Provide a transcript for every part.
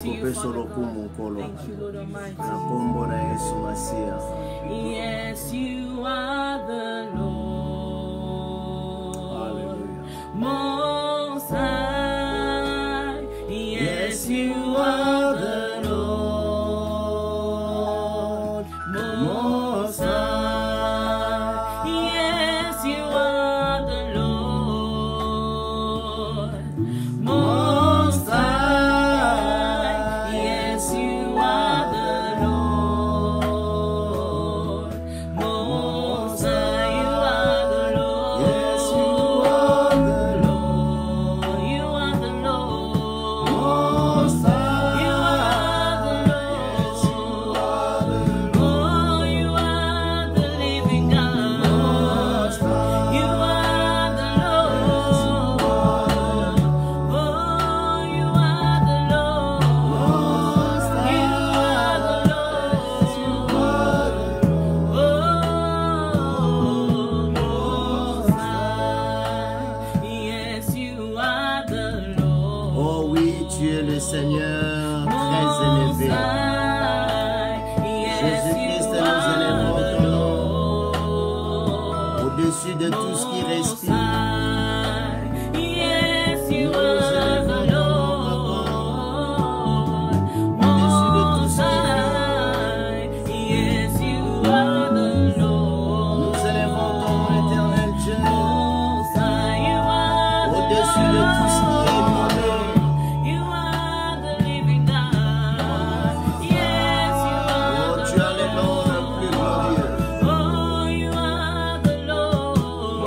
Kope solo kumukolo. Thank you, Lord Almighty. Nakombo na Yesu Masia. Yes, you are the Lord. Hallelujah. Most High. Yes, you are the Lord. Most High. Yes, you are the Lord. Most High. Yes, you are the Lord. Most High, you are the Lord. Yes, you are the Lord. You are the Lord. Most High. You are the Yes, you are the Lord. Oh, you are the living God. Most High. You are the Lord. Oh, you are the Lord. Most High. You are the Yes, you are the Lord. Oh, Most High. Yes, you are the Lord. Oh oui, tu es le Seigneur très élevé. Jésus-Christ, nous élevons ton nom au-dessus de tout ce qui respire. Yes, you Nous are the élevons ton nom, Lord. au-dessus de tout ce qui Most High. Yes, you are the Lord. Nous élevons ton nom, éternel Dieu, Most High, you are the au-dessus de tout ce qui est nommé. You are the living God. Yes, you Oh, are tu the as les noms le plus glorieux. Oh, you are the Lord.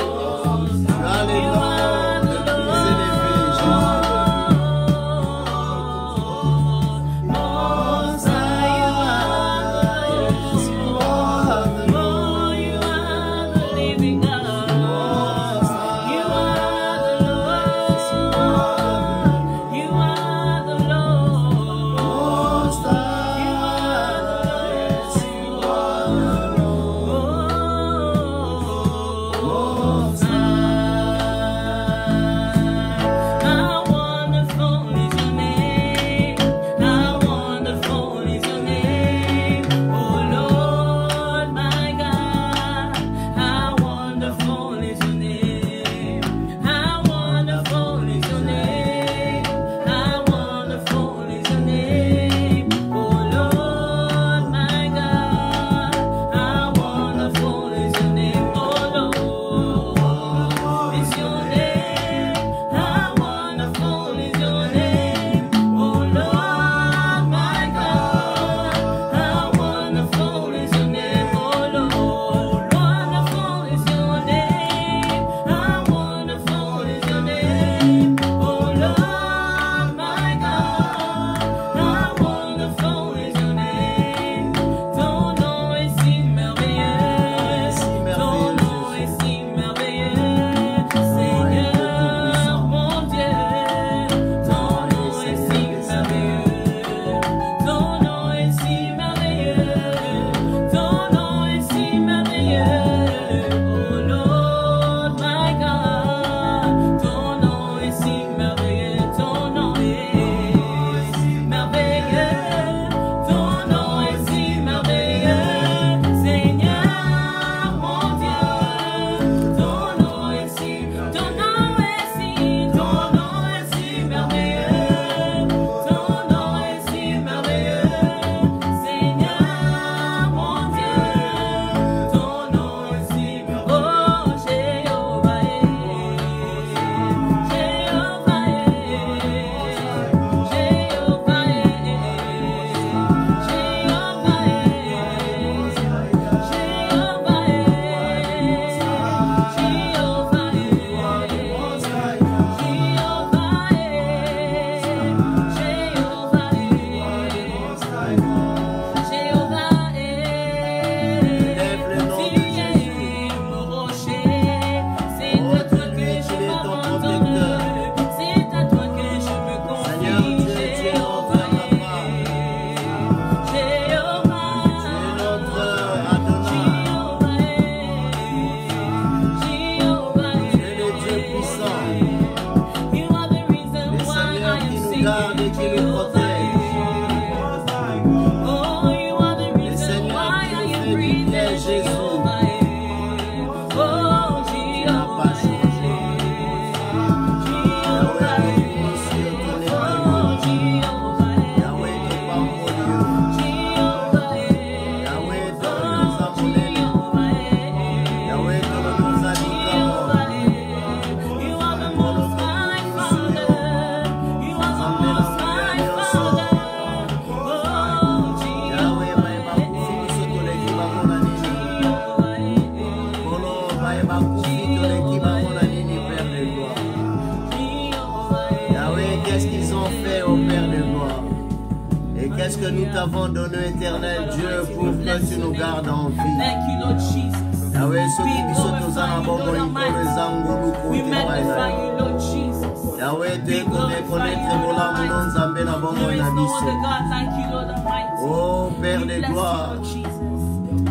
qu'est-ce que nous t'avons donné, éternel Dieu, pour que tu nous gardes en vie? Thank you, Lord Jesus. Yahweh, soki We biso glorify toza na you, bongo Lord likolo Almighty. ezangulu We kote pai magnify na yo. you, Lord Jesus. Yahweh, We te glorify konekonetre you, Lord bolamu no Almighty. nzambe na bongo There is na no biso. other God like you, Lord Almighty. Oh, Père We de bless you, gloire, Lord Jesus.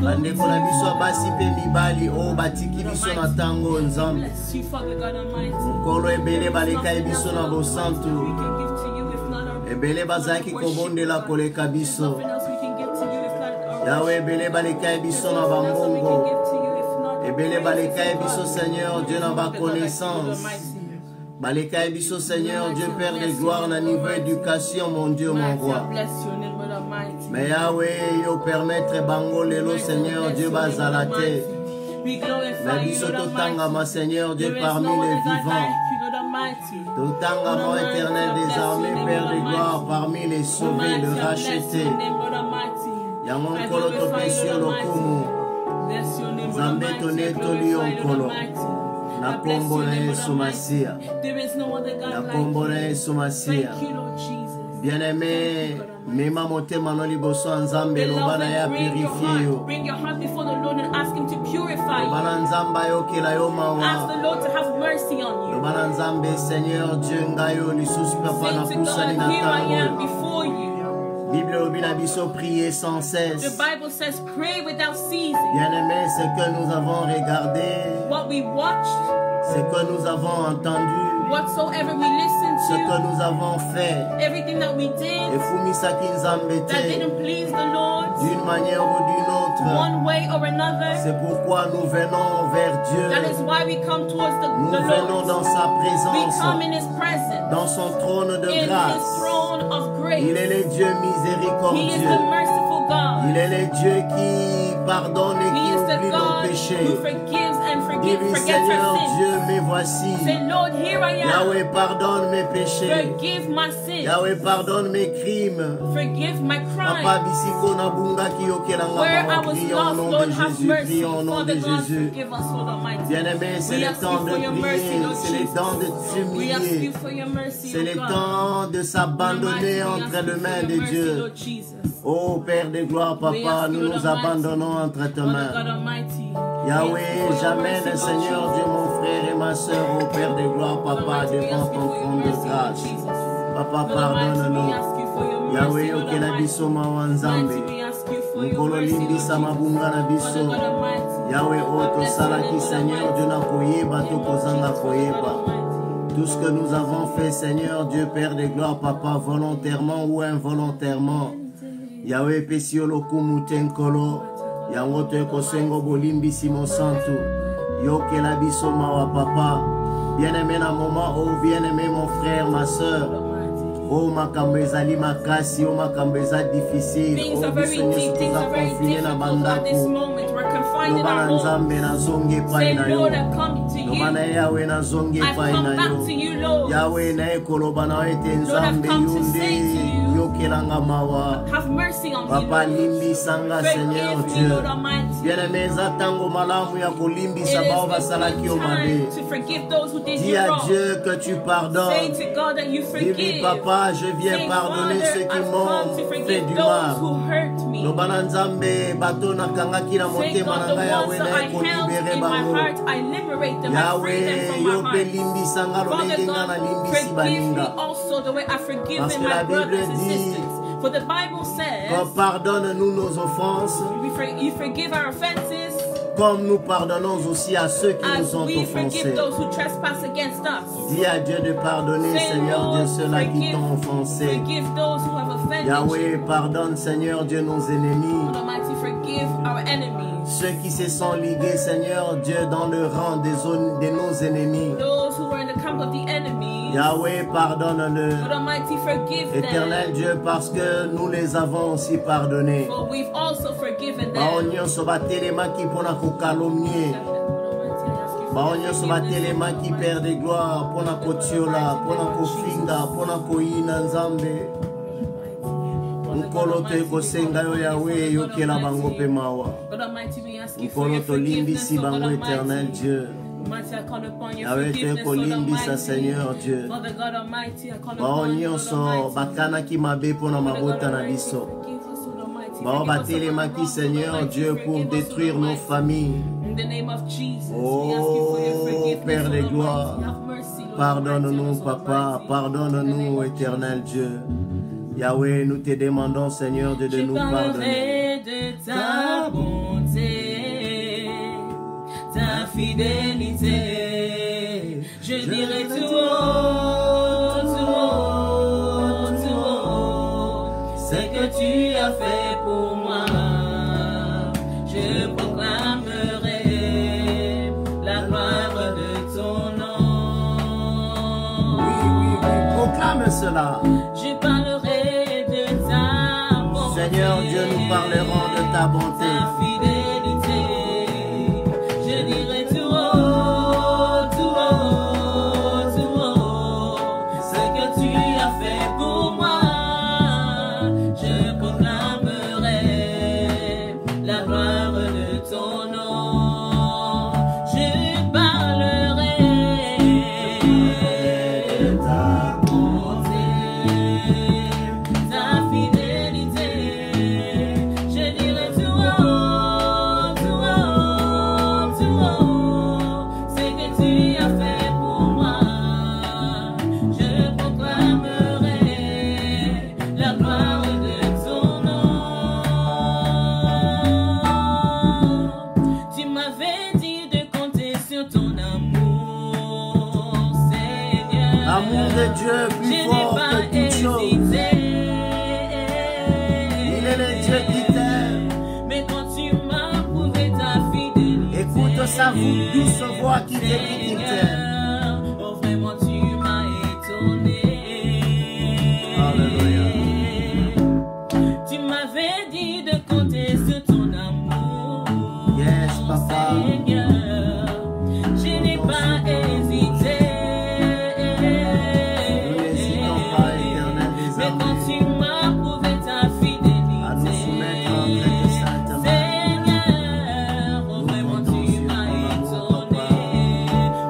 bandeko na biso ya basi mpe mibali oyo batiki biso na ntango nzambe. Bless you, Father God Almighty. Nkolo ebele baleka biso na bosantu. We can give to you if not our Ebele bazalaki kobondela koleka biso. nothing else we can give to you if not our Yahweh, ebele baleka biso na nothing else that we can bambongo. give to you if not Ebele baleka biso, Seigneur Dieu, na ba connaissance. Baleka biso, Seigneur Dieu, Père de gloire, na niveau éducation, mon Dieu, mon roi. Bless your name, Lord Almighty. Mais Yahweh, yo permettre bango lelo, Seigneur Dieu, bazala te. We glorify Mais you, biso Lord totanga, Almighty. ma Seigneur Dieu, There is parmi no les other God vivants. like you, Lord Almighty. Totanga, mon éternel des armées, Père de gloire, parmi les sauvés, les rachetés. Yango nkolo topesi lokumu. Nzambe tone toli onkolo. Na kombo na Yesu Masia. Na kombo na Yesu Masia. Bien-aimé, mema motema no liboso ya Nzambe loba na ya purifier yo. Bring your heart before the Lord and ask Him to purify Loba you. na Nzambe ayokela yo Ask mawa. the Lord to have mercy on you. Loba na Nzambe, Seigneur Dieu ngai yo lisusu papa na Say to pusani God, na here I am ntango. before you. Bible lobi na biso prier sans The cesse. Bible says, pray without ceasing. Bien-aimé, ce que nous avons regardé, What we watched, ce que nous avons entendu, whatsoever we ce listened que to, nous avons fait, everything that we did efumisaki Nzambe that te didn't please the Lord, d'une manière ou d'une autre. one way or another. C'est pourquoi nous venons vers That is Dieu. why we come towards Nous the venons Lord. dans sa We présence, come in His presence, dans son trône de in His grâce. throne of Il est grace. le Dieu He is miséricordieux. the merciful Il God. est le Dieu qui pardonne et He qui is the oublie nos God who péchés. forgives and Dis-lui, forgets Seigneur our sins. Dieu, me voici. Say, Lord, here I am. Yahweh, pardonne mes péchés. Forgive my sins. Yahweh, pardonne mes crimes. Forgive my Papa crimes. bisiko na bunga kiyokelanga Where I mama, was prions au lost, nom Lord, de have Jésus, mercy. prions au nom Father de God, Jésus. forgive us, Lord Almighty. Bien-aimé, c'est We le ask temps you de for your mercy, prier, Lord c'est le temps de Jesus. We ask s'humilier, you for your mercy, c'est le oh God. temps de s'abandonner entre les mains de Dieu. Lord Jesus. Oh Père de gloire, Papa, nous nous abandonnons entre tes Father mains. God Almighty. Yahweh, j'amène, Seigneur Dieu, mon frère et ma soeur, au Père de gloire, Papa, devant ton trône de grâce. Papa, pardonne-nous. Yahweh, okela biso mawa Nzambe. Nkolo limbisa mabunga na biso. Yahweh, o tosalaki, Seigneur Dieu, na koyeba, tokozanga koyeba. Tout ce que nous avons fait, Seigneur Dieu, Père de gloire, Papa, volontairement ou involontairement. Yahweh, pesi yo lokumu te nkolo. Yango te kosengo bolimbisi mosantu. Yokela biso mawa, Papa. Bien-aimé na moment, oh bien-aimé mon frère, ma soeur. Oh makambo ezali makasi, oh makambo eza difficile. Things Oh are very biso nyonso deep, things toza are very confine na difficult at this bandako. moment. We're confined in Loba our na home. Nzambe nazongi epai Say, na yo. Lord, I've come to Loba na you. Yahweh nazongi I've epai come na back yo. to you, Lord. Yahweh na ekoloba na yo ete Nzambe come to yo say to nde you, yokelanga mawa. Have mercy on me, Papa Lord. limbisanga Seigneur Forgive me, Dieu. Lord Almighty. Bien-aimé eza ntango malamu ya It kolimbisa is bao the basalaki yo good mabe. time to forgive those who did Dis you à wrong. Dieu que tu Say pardonnes. to God that you Dis-lui, forgive. Papa, je viens Say, pardonner Father, ceux qui I've m'ont come to fait forgive du those mal. who hurt me. Loba na Nzambe bato nakangaki na Say, motema God, na the ngai ones Yahweh that na I held ekolibere in my bango. heart, I liberate them. I free them Yahweh from yo my mpe heart. limbisanga Father lolenge nga God, na limbisi forgive me baninga. also the way I've Parce forgiven que la my brothers Bible and dit, sisters. For the Bible says, Pardonne-nous nos offenses, you forgive our offenses comme nous pardonnons aussi à ceux qui as nous ont we offensés. forgive those who trespass against us. Dis à Dieu de pardonner, Say, Seigneur Lord, Dieu, ceux-là qui t'ont offensé. forgive those who have offended you. Yahweh, pardonne, Seigneur Dieu, nos ennemis. Lord Almighty, forgive our enemies. Ceux qui se sont ligués, Seigneur Dieu, dans le rang de nos ennemis. Those who are in the camp of the enemy. Yahweh, pardonne-le. Lord Almighty, forgive Éternel them. Dieu, parce que nous les avons aussi pardonnés. For we've also forgiven Bao them. nyonso batelemaki mpona kokalomnie. Bao nyonso batelemaki Père de gloire mpona kotiola, mpona kofinga, mpona koyina Nzambe. Nkolo to ekosenga yo Yahweh yokela bango mpe mawa. Lord Almighty, we ask you for Nkolo your forgiveness, tolimbisi oh God bango Éternel Almighty. Dieu. Almighty, I call upon your Yahweh, tu es forgiveness, Lord kolimbisa, Almighty. Seigneur Dieu. Father God Almighty, I call Bao upon you, Lord nyonso Almighty. bakana ki mabe pona Father God mabota na Almighty, biso. forgive us, Lord Almighty. Bao Forgive us of batelema our ki, wrongs, Lord Seigneur Almighty. Dieu, Forgive pour us, Lord détruire nos Almighty. familles. In the name of Jesus, we ask you for your Oh, forgiveness, Père Lord de Almighty. gloire, Have mercy, Lord pardonne-nous, Almighty, Lord Papa, Almighty. In the pardonne-nous, name of éternel Jesus. Dieu. Yahweh, nous te demandons, Seigneur Dieu, de Je nous pardonner. parlerai de ta bonté, ta fidélité. Je dirai tout haut, tout haut, tout haut, ce que tu as fait pour moi. Je proclamerai la gloire de ton nom. Oui, oui, oui, proclame cela. Je parlerai de ta bonté. Seigneur Dieu, nous parlerons de ta bonté. Ta fidélité. Je dirai tout haut, tout haut, tout haut, ce que tu as fait pour moi. Je proclamerai la gloire de ton nom. Je parlerai de ta bonté, ta fidélité. Je dirai tout haut, tout haut, tout haut, ce que tu as fait pour moi. Je proclamerai la gloire de ton nom. Tu m'avais dit de compter sur ton amour, Seigneur. Amour de Dieu Je plus n'ai fort pas que toute chose. hésité. Il est le Dieu qui t'aime. Mais quand tu m'as prouvé ta fidélité, Écoute sa douce voix qui te dit qu'il t'aime. Seigneur, oh vraiment tu m'as étonné. Alléluia. Tu m'avais dit de compter sur ton amour, Yes, Papa. Seigneur. Je n'ai pas hésité. Nous n'hésitons pas, éternel des Mais quand armées, tu m'as prouvé ta à nous fidélité, soumettre entre tes saintes mains. Seigneur, oh Nous vraiment comptons tu sur m'as ton amour, étonné. Papa.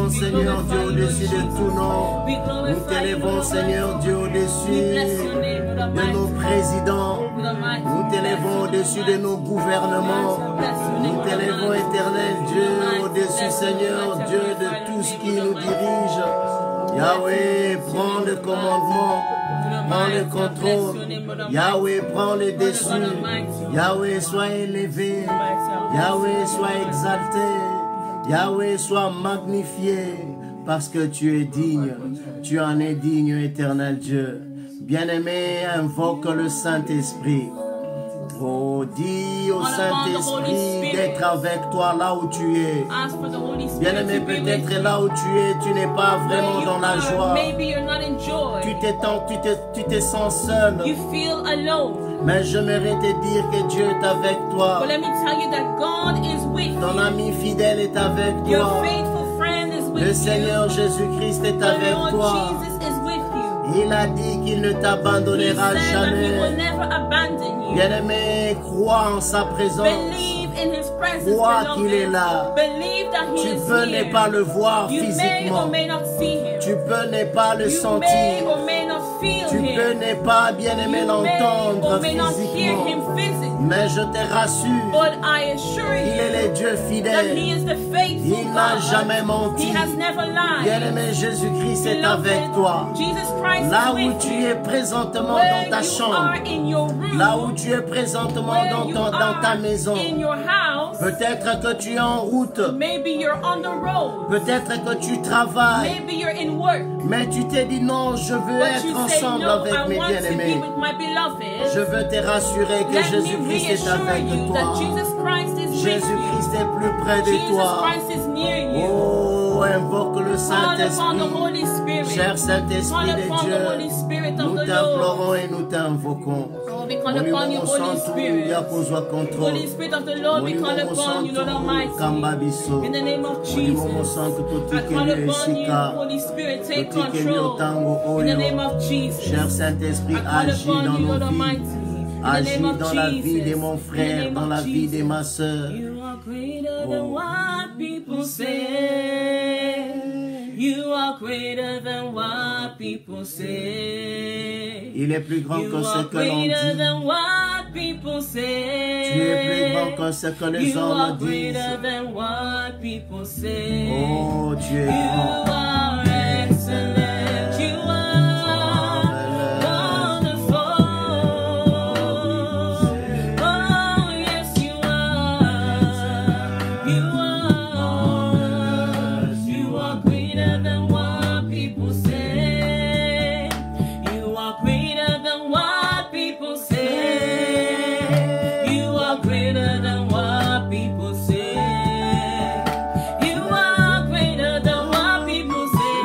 t'élevons, Seigneur Dieu, au-dessus de tout nom. Nous t'élevons, Seigneur Dieu, au-dessus de nos présidents. Nous t'élevons au-dessus de nos gouvernements. Nous t'élevons, éternel Dieu, au-dessus, Seigneur Dieu, de tout ce qui nous dirige. Yahweh, prends le commandement, prends le contrôle. Yahweh, prends le dessus. Yahweh, sois élevé. Yahweh, sois exalté. Yahweh, sois magnifié, parce que tu es digne. Tu en es digne, éternel Dieu. Bien-aimé, invoque le Saint-Esprit. Oh, dis au Saint-Esprit d'être avec toi là où tu es. Bien-aimé, peut-être là où tu es, tu n'es pas vraiment dans la joie. Tu te sens seul. Mais j'aimerais te dire que Dieu est avec toi. Ton ami fidèle est avec toi. Le Seigneur Jésus-Christ est avec toi. Il a dit qu'il ne t'abandonnera jamais. Bien-aimé, crois en sa présence. Crois qu'il est là. Tu peux ne pas le voir physiquement. Tu peux ne pas le sentir. Tu peux ne pas, bien-aimé, l'entendre physiquement. Mais je te rassure, il est le Dieu fidèle. Il n'a jamais menti. Bien-aimé, Jésus-Christ est avec toi. Là où tu es présentement dans ta chambre, là où tu es présentement dans ta maison, peut-être que tu es en route, peut-être que tu travailles, mais tu t'es dit non, je veux être ensemble avec mes bien-aimés. Je veux te rassurer que Jésus-Christ est avec toi. Jésus-Christ est plus près de toi. Oh, invoque le Saint-Esprit. Cher Saint-Esprit de Dieu, nous t'implorons et nous t'invoquons. Monimo santu yakozwa contrôle. Monimo santu kambabiso. Monimo santu totikeli esika. Totikeli otango oyo. Cher Saint-Esprit, agis dans nos vies. Agis dans la vie de mon frère, dans la vie de ma soeur. You are greater than what people say. Il est plus grand que ce que l'on dit. Tu es plus grand que ce que les hommes disent. Oh, tu es grand. You are excellent. You are wonderful. Oh, yes, you are. You are. You are greater than what people say. You are greater than what people say. You are greater than what people say. You are greater than what people say.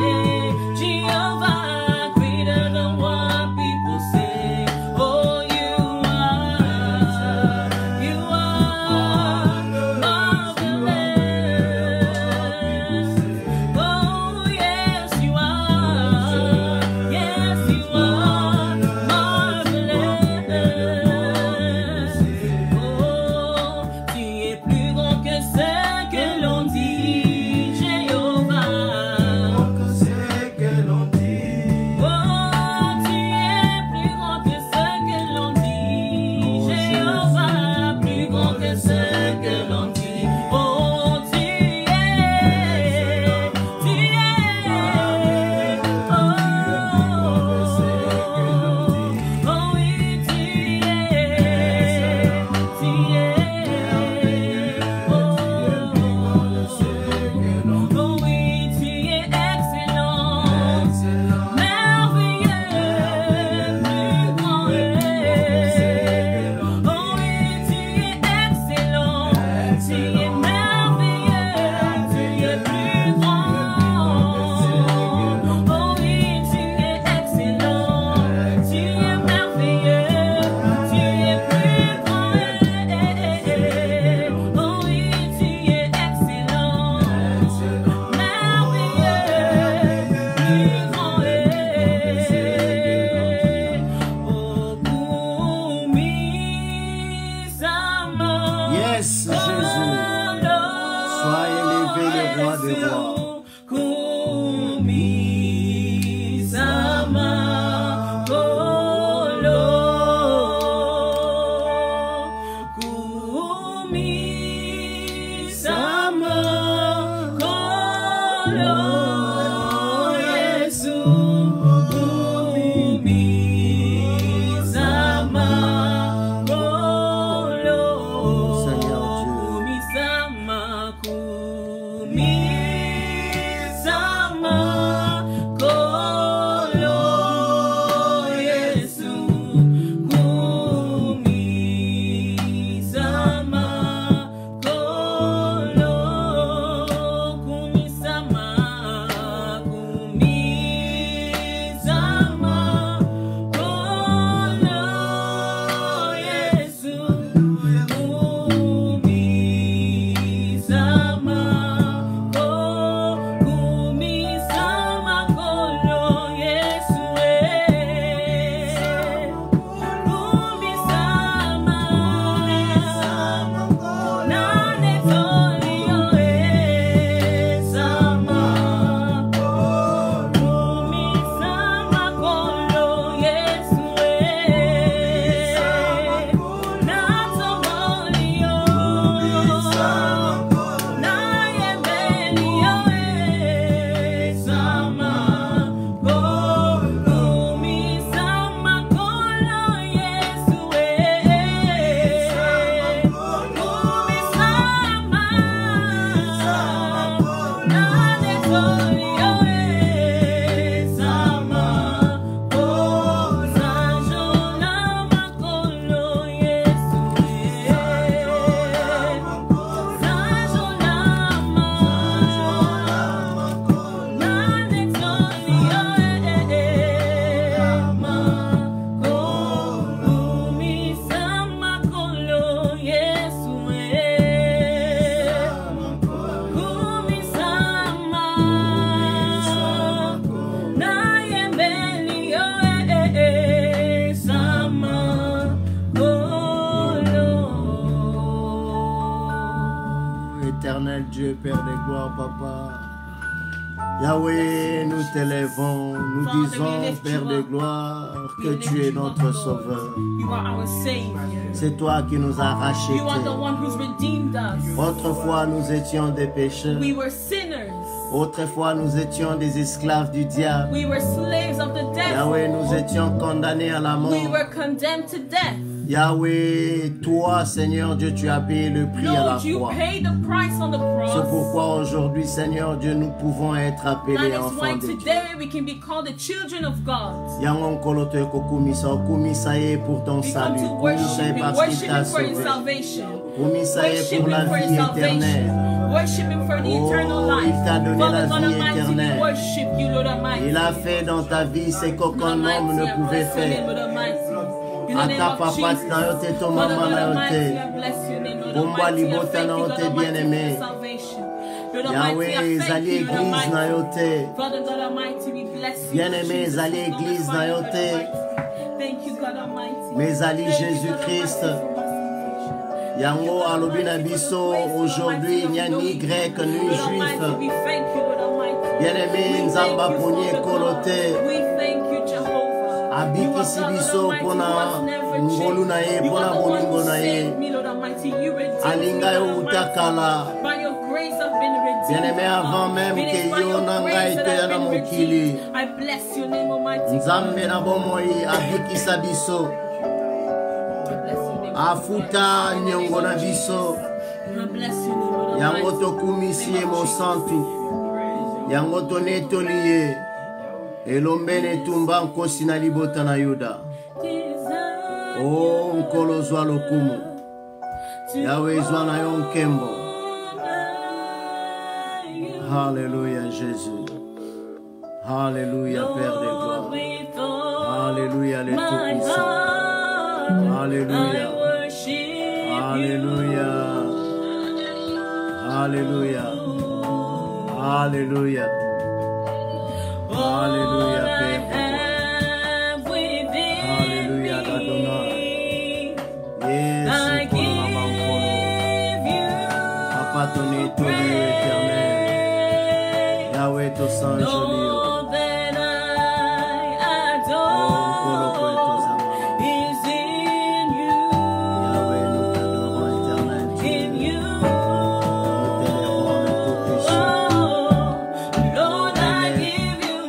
Éternel Dieu, Père de gloire, Papa. Yahweh, nous t'élèvons, nous disons, Père de gloire, que tu es notre Sauveur. C'est toi qui nous as rachetés. Autrefois, nous étions des pécheurs. Autrefois, nous étions des esclaves du diable. Yahweh, nous étions condamnés à la mort. Yahweh, toi, Seigneur Dieu, tu as payé le prix à la croix. C'est pourquoi aujourd'hui, Seigneur Dieu, nous pouvons être appelés enfants de Dieu. Yangon kolote kokumisa, kumisa ye pour ton salut, kumisa ye parce qu'il t'a sauvé, kumisa ye pour la vie éternelle. Oh, il t'a donné la vie éternelle. Il a fait dans ta vie ce qu'aucun homme ne pouvait faire. Ata papa na yote to mama na yote. Bomba libota na yote bien-aimé. Yahweh, zali église na yote. Bien-aimé, zali église na yote. Mais zali Jésus-Christ. Yango alobi na biso aujourd'hui, il n'y a ni grec ni juif. Bien-aimé, nzamba poni kolote. Abikisi biso pona ngolu na ye, pona bolingo na ye. Alinga yo utakala. Bien-aimé, avant même que yo nanga ite na mokili. Nzambe na bomoi abikisa biso. Afuta nyongo na biso. Yango tokumisi ye mosantu. Yango tonetoliye. Elombene tumba nkosi na libota na Yuda. Oh, nkolo zwa lokumu. Yahweh zwa na yo nkembo. Alléluia Jésus. Alléluia Père de gloire. Alléluia le Tout-Puissant. Alléluia. Alléluia. Alléluia. Alléluia. Alléluia, Père. Alléluia, Adonai. Yes, Papa, ton étoile éternel. Yahweh, ton sang joli.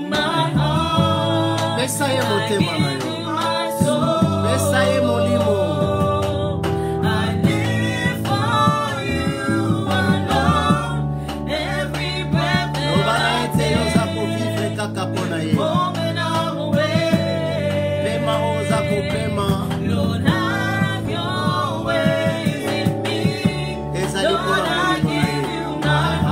My motema na yo. Pesa ye molimo. Loba na ete yoza kovivre kaka pona ye. Pema oza kopema. Ezali pona molimo na ye.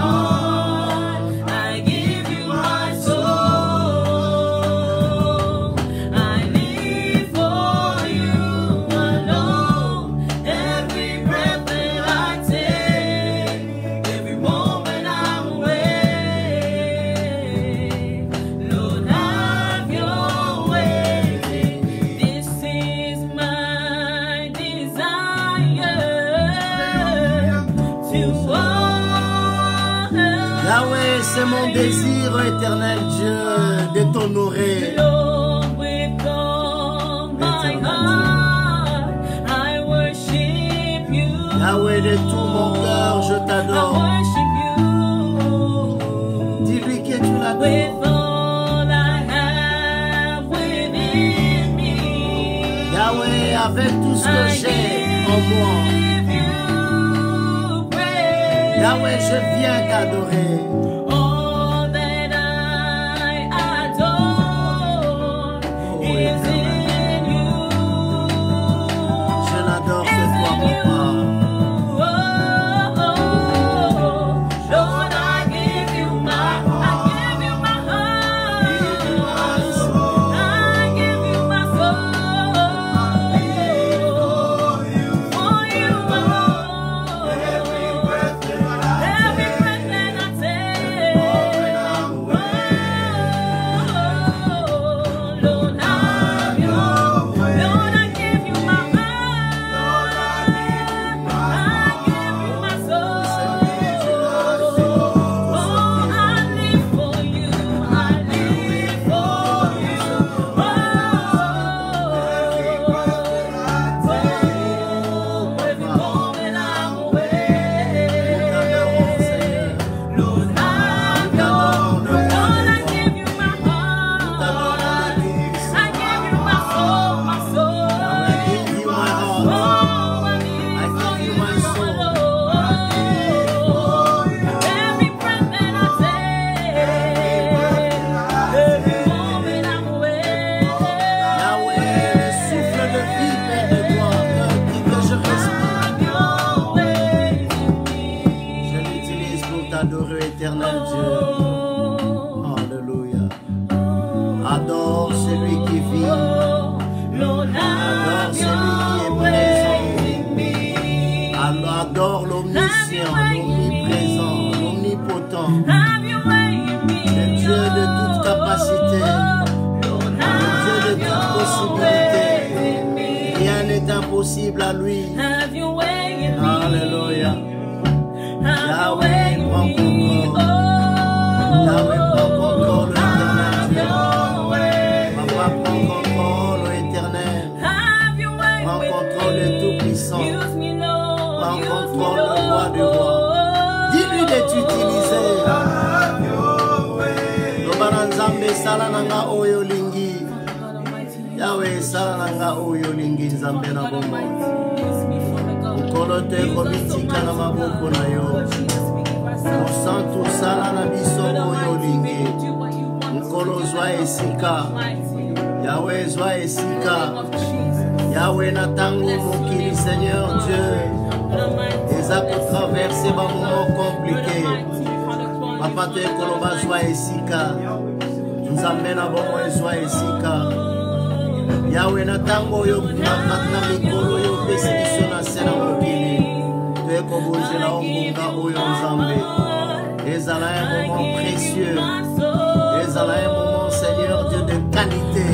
Yahweh, c'est mon désir éternel, Dieu, de t'honorer. Yahweh, de tout mon cœur, je t'adore. Dis-lui que tu l'adores. Yahweh, avec tout ce que j'ai en moi. Yahweh, je viens t'adorer. All that I adore is in you. Je n'adore que toi, papa. Lord, I give you my heart. I give you my soul. I give you my soul. For you alone. Every breath that I take. Lord, have your way. Lord, I give you my heart. I give you my soul. Oh, I live for you. I live for you. Every moment I'm away. Lord, have your way. Lord, I give you my heart. I give you my soul, my soul. I give you my heart. Oh, I live for you, my Lord. Every breath that I take, every moment I'm away. Yahweh, le souffle de vie, Père de gloire, que je respire. Have your way in Je me. l'utilise pour t'adorer, éternel Dieu. Alléluia. Adore celui qui vit. Lord, have your way in me. Adore l'omniscient, l'omniprésent, l'omnipotent. Have your way in me. Le Dieu de toute capacité. Lord, Le Dieu de toute have possibilité. in me. Rien n'est impossible à lui. Have your way in me. Alléluia. Have your Yahweh, way in prends me. contrôle. Yahweh, prends contrôle, éternel Dieu. Have your way. Papa, prends contrôle, éternel. Have your way Prends with contrôle me. de Tout-Puissant. Use me, Lord. Prends Use me, contrôle, le roi des Lord. rois. Dis-lui de t'utiliser. Loba na Nzambe, sala nanga oyo lingi. Yahweh, sala nanga oyo lingi, Nzambe na bomoi. Mokolo te komitika na maboko na yo. Mosantu sala na biso oyo lingi. Mokolo zwa esika. Yahweh zwa esika. Yahweh na tango mokili, Seigneur Dieu. Eza kotraverse ba moment compliqué. Papa te koloba zwa esika. Nzambe na bomoi zwa esika. Yahweh na tango yo na mikolo yo pesi biso na se na mokili. Toye kobonzela ongonga oyo Nzambe. Ezala un moment précieux. Ezala un moment, Seigneur Dieu, de qualité.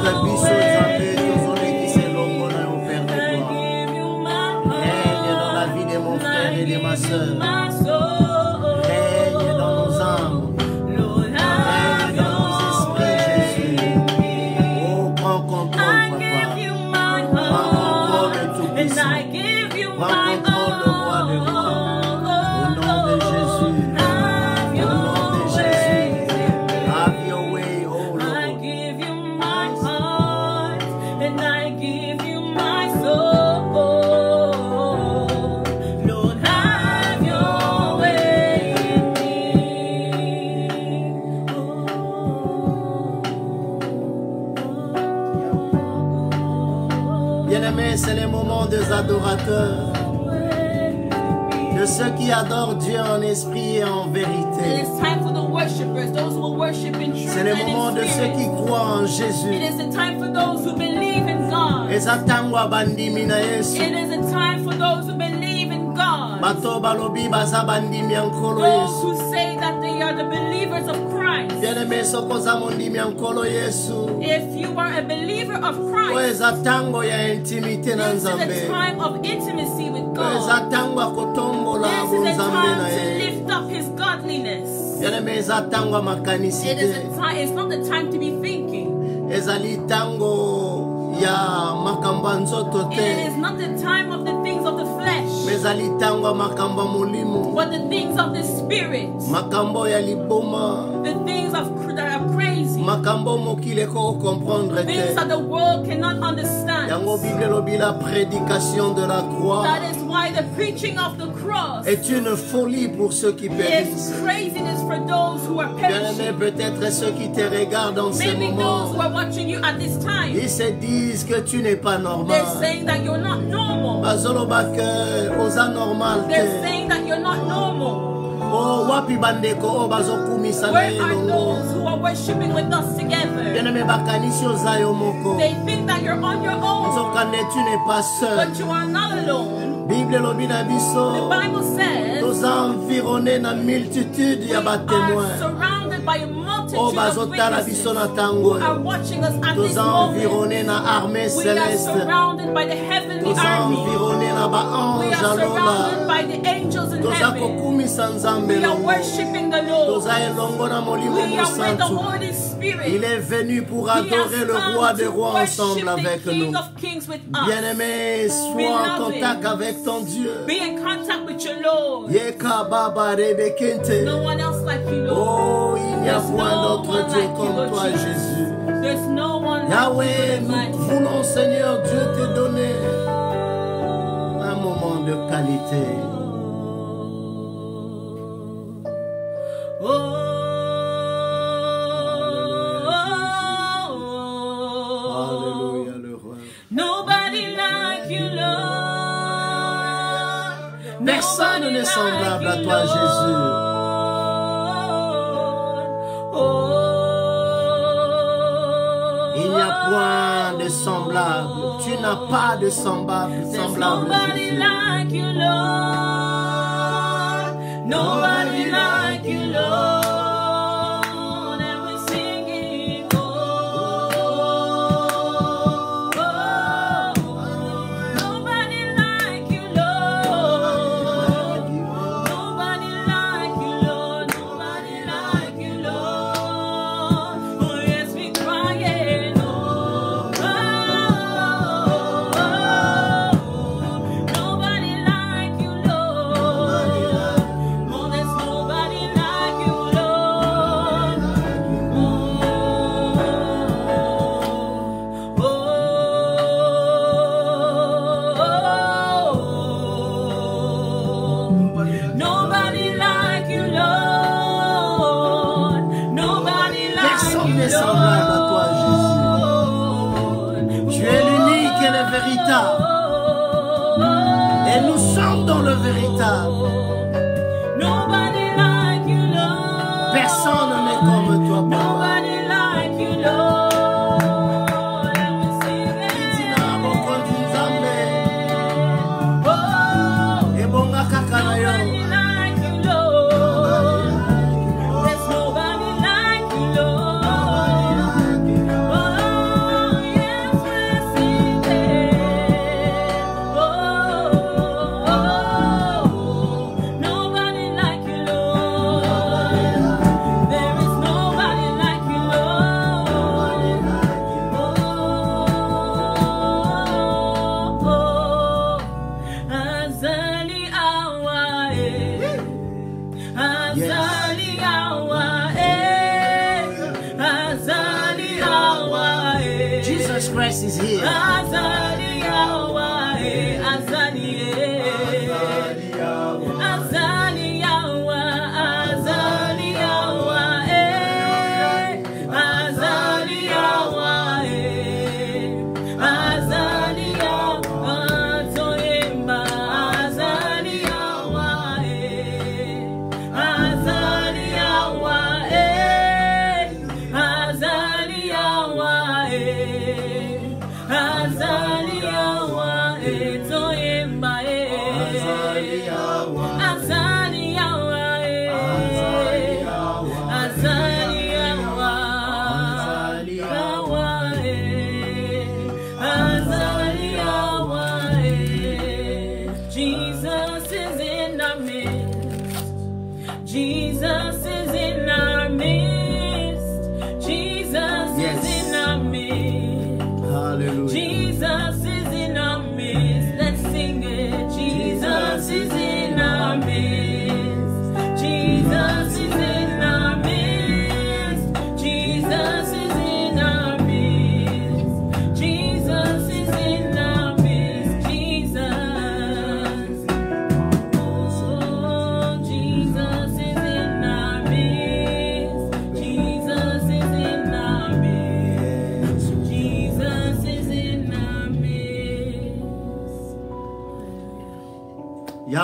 Que biso Nzambe tozolekisa elongo na yo, Père de gloire. Règne dans la vie de mon frère et de ma sœur. Règne dans nos âmes. Règne dans nos esprits, Jésus. Oh, prends contrôle, Papa. Prends contrôle de tout puissant. Prends contrôle, le roi des rois. Au nom de Jésus. Au nom de Jésus. Have your way, oh Lord. Bien-aimés, c'est le moment des adorateurs, de ceux qui adorent Dieu en esprit et en And vérité. it's time for the worshipers, those who will worship in truth C'est le and moment in de ceux qui spirit. croient en It Jésus. is the time for those who believe in God. Ezatangwa bandimi na Yesu. It is a time for those who believe in God. Bato balobi baza bandimi ankolo Those Yesu. who say that they are the believers of Christ. Bien-aimés, sokoza mondimi ankolo Yesu. If you are a believer of O Christ, ezatango ya intimité na this is a Nzambe. time of intimacy with O God. ezatango ya kotombola This is a bonzambe na time to ye. lift up His godliness. Bien-aimés, ezatango ya makanisi It is te. a time. It's not the time to be thinking. Ezali tango ya makambo ya nzoto It te. is not the time of the things of the flesh, Ezali tango ya makambo ya molimo. but the things of the spirit, Makambo ya liboma. the things that are crazy, Makambo mokili ko comprendre things te. that the world cannot understand. Yango Bible lobi la prédication de la croix That is why the preaching of the cross est une folie pour ceux qui is périssent. craziness for those who are Bien-aimés, perishing. peut-être ceux qui te regardent en ce Maybe those who moment, are watching you at this time, ils se disent que tu n'es pas they're normal. saying that you're not normal. Bazoloba que oza normal They're te. saying that you're not normal. Oh, wapi bandeko o bazokumisa na Where ye are longo. those who are worshiping with us together? Bien-aimés, bakanisi oza yo moko. They think that you're on your own, Nzokande, tu n'es pas seul. but you are not alone. Bible lobi na The biso. Bible says Toza environné na multitude ya we are batémoins. surrounded by a Oh, multitude of bazotala witnesses biso na who tango. are watching us at this Toza moment. environné na armée We are céleste. surrounded by the heavenly Toza army. environné na We ba-ange are surrounded alola. by the angels in Toza heaven. kokumisa Nzambe We are longo. worshiping the Lord. Toza elongo na molimo We are with the mosantu. Holy Il Spirit. est venu pour He has adorer le roi come des to rois ensemble worship the avec King nous. of Kings with us. Bien-aimé, sois en contact avec ton Dieu. Be in contact with your Lord. Yeka baba rebekente. No one else like you, Lord. Oh, il n'y a There's point no d'autre one Dieu like you, comme Lord toi, Jesus. Jésus. There's no one Yahweh, like nous you. voulons, Seigneur Dieu, te donner un moment de qualité. Alléluia, le roi. Nobody like you, Lord. Personne Nobody n'est semblable like à you, toi, Jésus. Lord. Il n'y a point de semblable. Tu n'as pas de semblable, There's semblable, nobody Jésus. like you, Lord. Nobody like you, Lord. And we're singing, oh, oh, nobody like you, Lord. Nobody like you, Lord. Nobody like you, Lord. Oh, yes, we crying, oh, oh, nobody like you, Lord. Oh, there's nobody like you, Lord. Nobody like you, Lord. Nobody like Personne you, n'est semblable à toi, Lord. Tu es l'unique et le véritable. Et nous sommes dans le véritable. Nobody like you, Lord. Personne n'est comme toi, Papa. Nobody like you, Lord. And we're singing, Itina mokonzi Nzambe. oh, Ebonga kaka na yo. nobody like you, Lord. There's nobody like you, Lord. Oh, yes, we're singing. Oh, nobody like you, Lord. There is nobody like you, Lord. Azali awa Azali awa Azali awa Jesus Christ is here. Azali awa Azali Azali awa Azali awa Azali awa Azali awa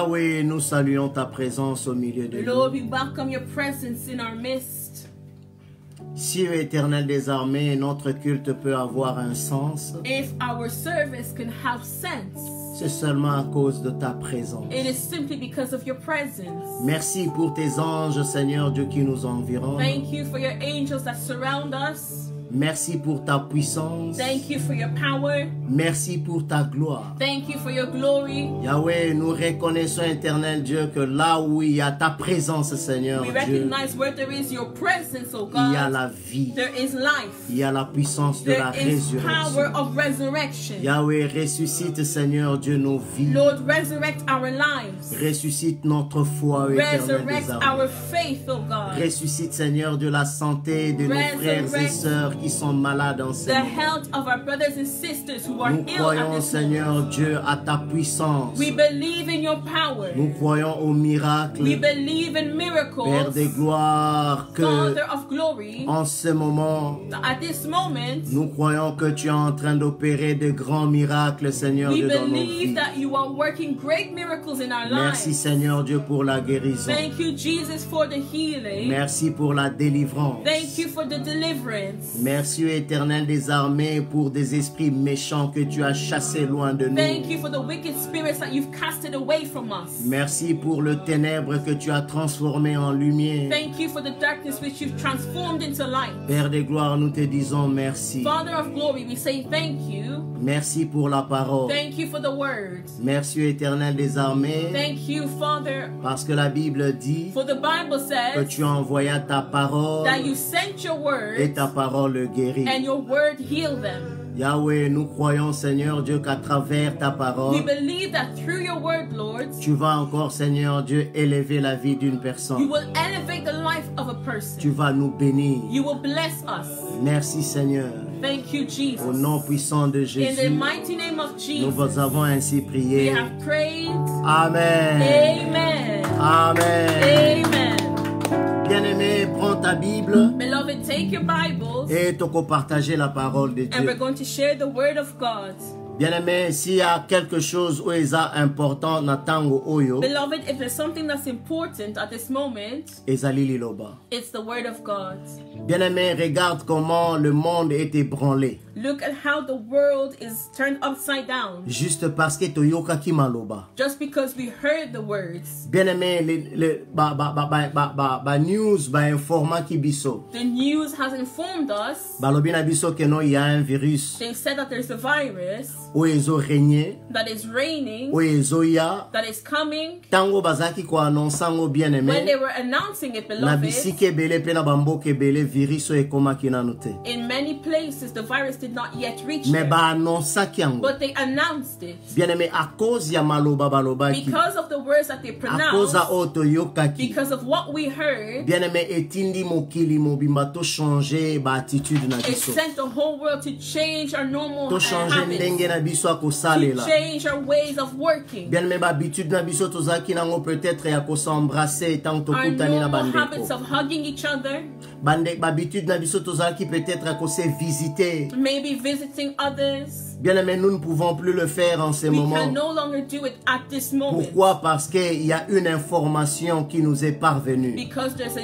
Yahweh, nous saluons ta présence au milieu de Lord, nous. we welcome your presence in our midst. Si Éternel des armées, notre culte peut avoir un sens, If our service can have sense, c'est seulement à cause de ta présence. it is simply because of your presence. Merci pour tes anges, Seigneur Dieu, qui nous environnent. Thank you for your angels that surround us. Merci pour ta puissance. Thank you for your power. Merci pour ta gloire. Thank you for your glory. Yahweh, nous reconnaissons, Éternel Dieu, que là où il y a ta présence, Seigneur We Dieu, recognize where there is your presence, oh il y a God. la vie. There is life. Il y a la puissance de la There is power résurrection. of resurrection. Yahweh, ressuscite, Seigneur Dieu, nos vies. Lord, resurrect our lives. Ressuscite notre foi, Éternel Resurrect des armées. our faith, oh God. Ressuscite, Seigneur Dieu, la santé de nos frères et Resurrect sœurs qui sont malades en ce The moment. health of our brothers and sisters who are Nous ill at croyons, this Seigneur moment. Dieu, à ta puissance. We believe in your power. Nous croyons aux miracles, We believe in Père des miracles. gloires, que Father of glory. en ce moment, At this moment, nous croyons que tu es en train d'opérer de grands miracles, Seigneur we Dieu, dans nos believe vies. that you are working great miracles in our Merci, lives. Seigneur Dieu, pour la guérison. Thank you, Jesus, for the healing. Merci pour la délivrance. Thank you for the deliverance. Merci, Éternel des armées, pour des esprits méchants que tu as chassés loin de Thank nous. you for the wicked spirits that you've casted away from us. Merci pour le ténèbre que tu as transformé en lumière. Thank you for the darkness which you've transformed into light. Père des gloires, nous te disons merci. Father of glory, we say thank you. Merci pour la parole. Thank you for the word. Merci, Éternel des armées, Thank you, Father, parce que la Bible dit for the Bible que says tu envoyas ta parole that you sent your et word ta parole le guérit. and your word healed them. Yahweh, nous croyons, Seigneur Dieu, qu'à travers ta We parole, believe that through your word, Lord, tu vas encore, Seigneur Dieu, élever la vie d'une you personne. will elevate the life of a person. Tu vas nous bénir. You will bless us. Merci, Seigneur. Thank you, Au Jesus. nom puissant de In the Jésus, mighty name of nous Jesus, vous avons ainsi we prié. have prayed. Amen. Amen. Amen. Amen. Bien-aimé, prends ta Bible Beloved, take your Bibles et te partager la parole de and we're Dieu. going to share the word of God. Bien-aimé, s'il y a quelque chose où est important na tango oyo, Beloved, if there's something that's important at this moment, ezali liloba. it's the word of God. Bien-aimé, regarde comment le monde est ébranlé. Look at how the world is turned upside down Juste parce que toyokaki maloba. just because we heard the words. Bien-aimé, ba news, ba informa ki biso. The news has informed us. Balobi na biso que non, il y a un virus They've said that there's a virus où ezo régné, that is reigning, où ezo ya. that is coming. Tango bazaki ko annonçango When bien-aimé. they were announcing it, Na beloved, bisiki ebele pe na bamboka ebele virus oyo ekomaki nanu te. in many places the virus did not yet reach Mais them. baannonsaki yango. But they announced it. Bien-aimé, à cause ya maloba balobaki, Because of the words that they à cause pronounced, ya oyo toyokaki, because of what we heard, bien-aimé, etindi mokili mobimba to changer ba attitude na it biso. sent the whole world to change our normal To changer ndenge habits, na biso ya to kosalela. change our ways of working, Bien-aimé, ba habitude na biso tozalaki nango peut-être ya kosembrasser tant our tokutani na normal habits bandeko. of hugging each other, Ba habitude na biso tozalaki peut-être ya kose visiter. maybe visiting others. Bien-aimé, nous ne pouvons plus le faire en ce We moment. can no longer do it at this moment Pourquoi? Parce qu'il y a une information qui nous est parvenue. because there's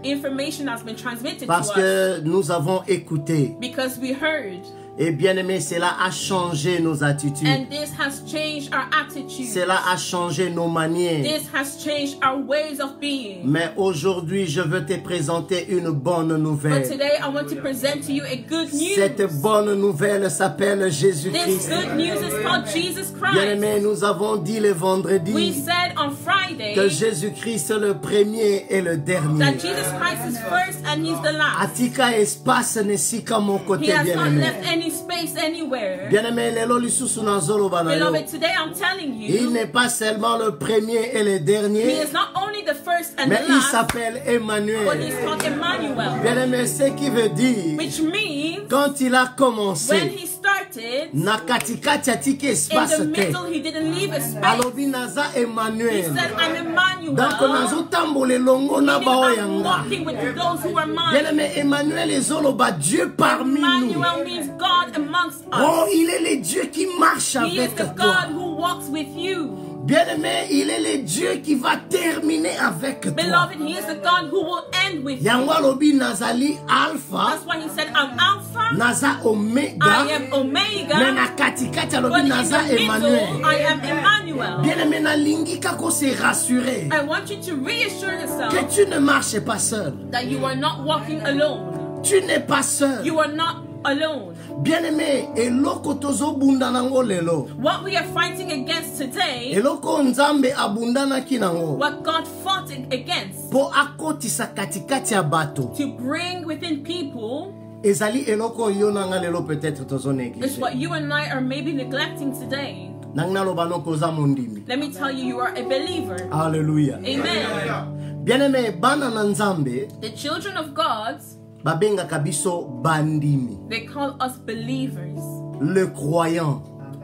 information that's been transmitted Parce to us. que nous avons écouté. Because we heard, Et bien aimé, cela a changé nos attitudes. and this has changed our attitude. Cela a changé nos manières. This has changed our ways of being. Mais aujourd'hui, je veux te présenter une bonne But nouvelle. today I want to present to you a good news. Cette bonne nouvelle s'appelle This Jésus-Christ. good news is called Jesus Bien Christ. aimé, nous avons dit le We vendredi said on Friday que Jésus-Christ est le premier et le dernier. that Jesus Christ is first and he's the last. Atika espace nesika mon He côté has bien not aimé. left any space anywhere. Bien aimé, lelo lisusu nazoloba na yo. Beloved, today I'm telling Il you, n'est pas seulement le premier et le he dernier, is not only the first and mais the il last, s'appelle but he's Emmanuel. called Emmanuel. Bien aimé, ce qui veut dire, Which means quand il a when commencé, he started, na katikati atiki in espace the te. middle he didn't leave a space. Alobi naza He Emmanuel. said, I'm Emmanuel. Donc nazotambola elongo na Meaning bao I'm yanga. walking with those who are Bien mine. aimé, Emmanuel ezoloba Dieu parmi nous. Emmanuel means God amongst Oh, us. il est le Dieu qui marche He is avec the toi. God who walks with you. Bien-aimé, il est le Dieu qui va terminer avec toi. Beloved, He is the God who will end with you. Yango alobi nazali alpha, That's why He said, I'm Alpha, naza omega, I am mais Omega, na katikati but alobi in naza the middle, Emmanuel. I am Emmanuel. Bien-aimé, nalingi kako se rassurer I want you to reassure yourself que tu ne marches pas seul. that you are not walking alone. Tu n'es pas seul. You are not alone. Bien-aimé, eloko tozo bunda nango lelo. What we are fighting against today, Eloko nzambe abundana kinango. what God fought against, Po akotisa katikati ya bato. to bring within people, Ezali eloko yo nanga lelo peut-être tozo is négliger. what you and I are maybe neglecting today. Nangna loba noko za mondimi. Let me tell you, you are a believer. Alléluia. Amen. Bien-aimé, bana na nzambe The children of God, babenga kabiso bandimi. they call us believers. Le croyant.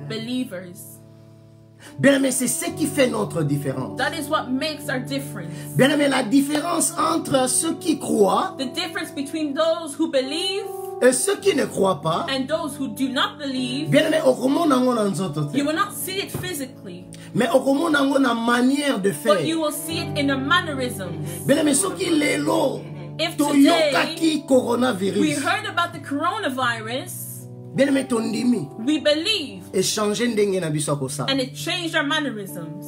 Believers. Bien-aimé, c'est ce qui fait notre différence. That is what makes our difference. Bien-aimé, la différence entre ceux qui croient The difference between those who believe et ceux qui ne croient pas. and those who do not believe, Bien-aimé, okomona ngo na nzoto te. you will not see it physically, Mais okomona ngo na manière de but faire. you will see it in the mannerisms. Bien-aimé, soki lelo If toyokaki today we coronavirus. heard about the coronavirus, Bien-aimé, tondimi we believe, échanger ndenge na biso akosala. and it changed our mannerisms.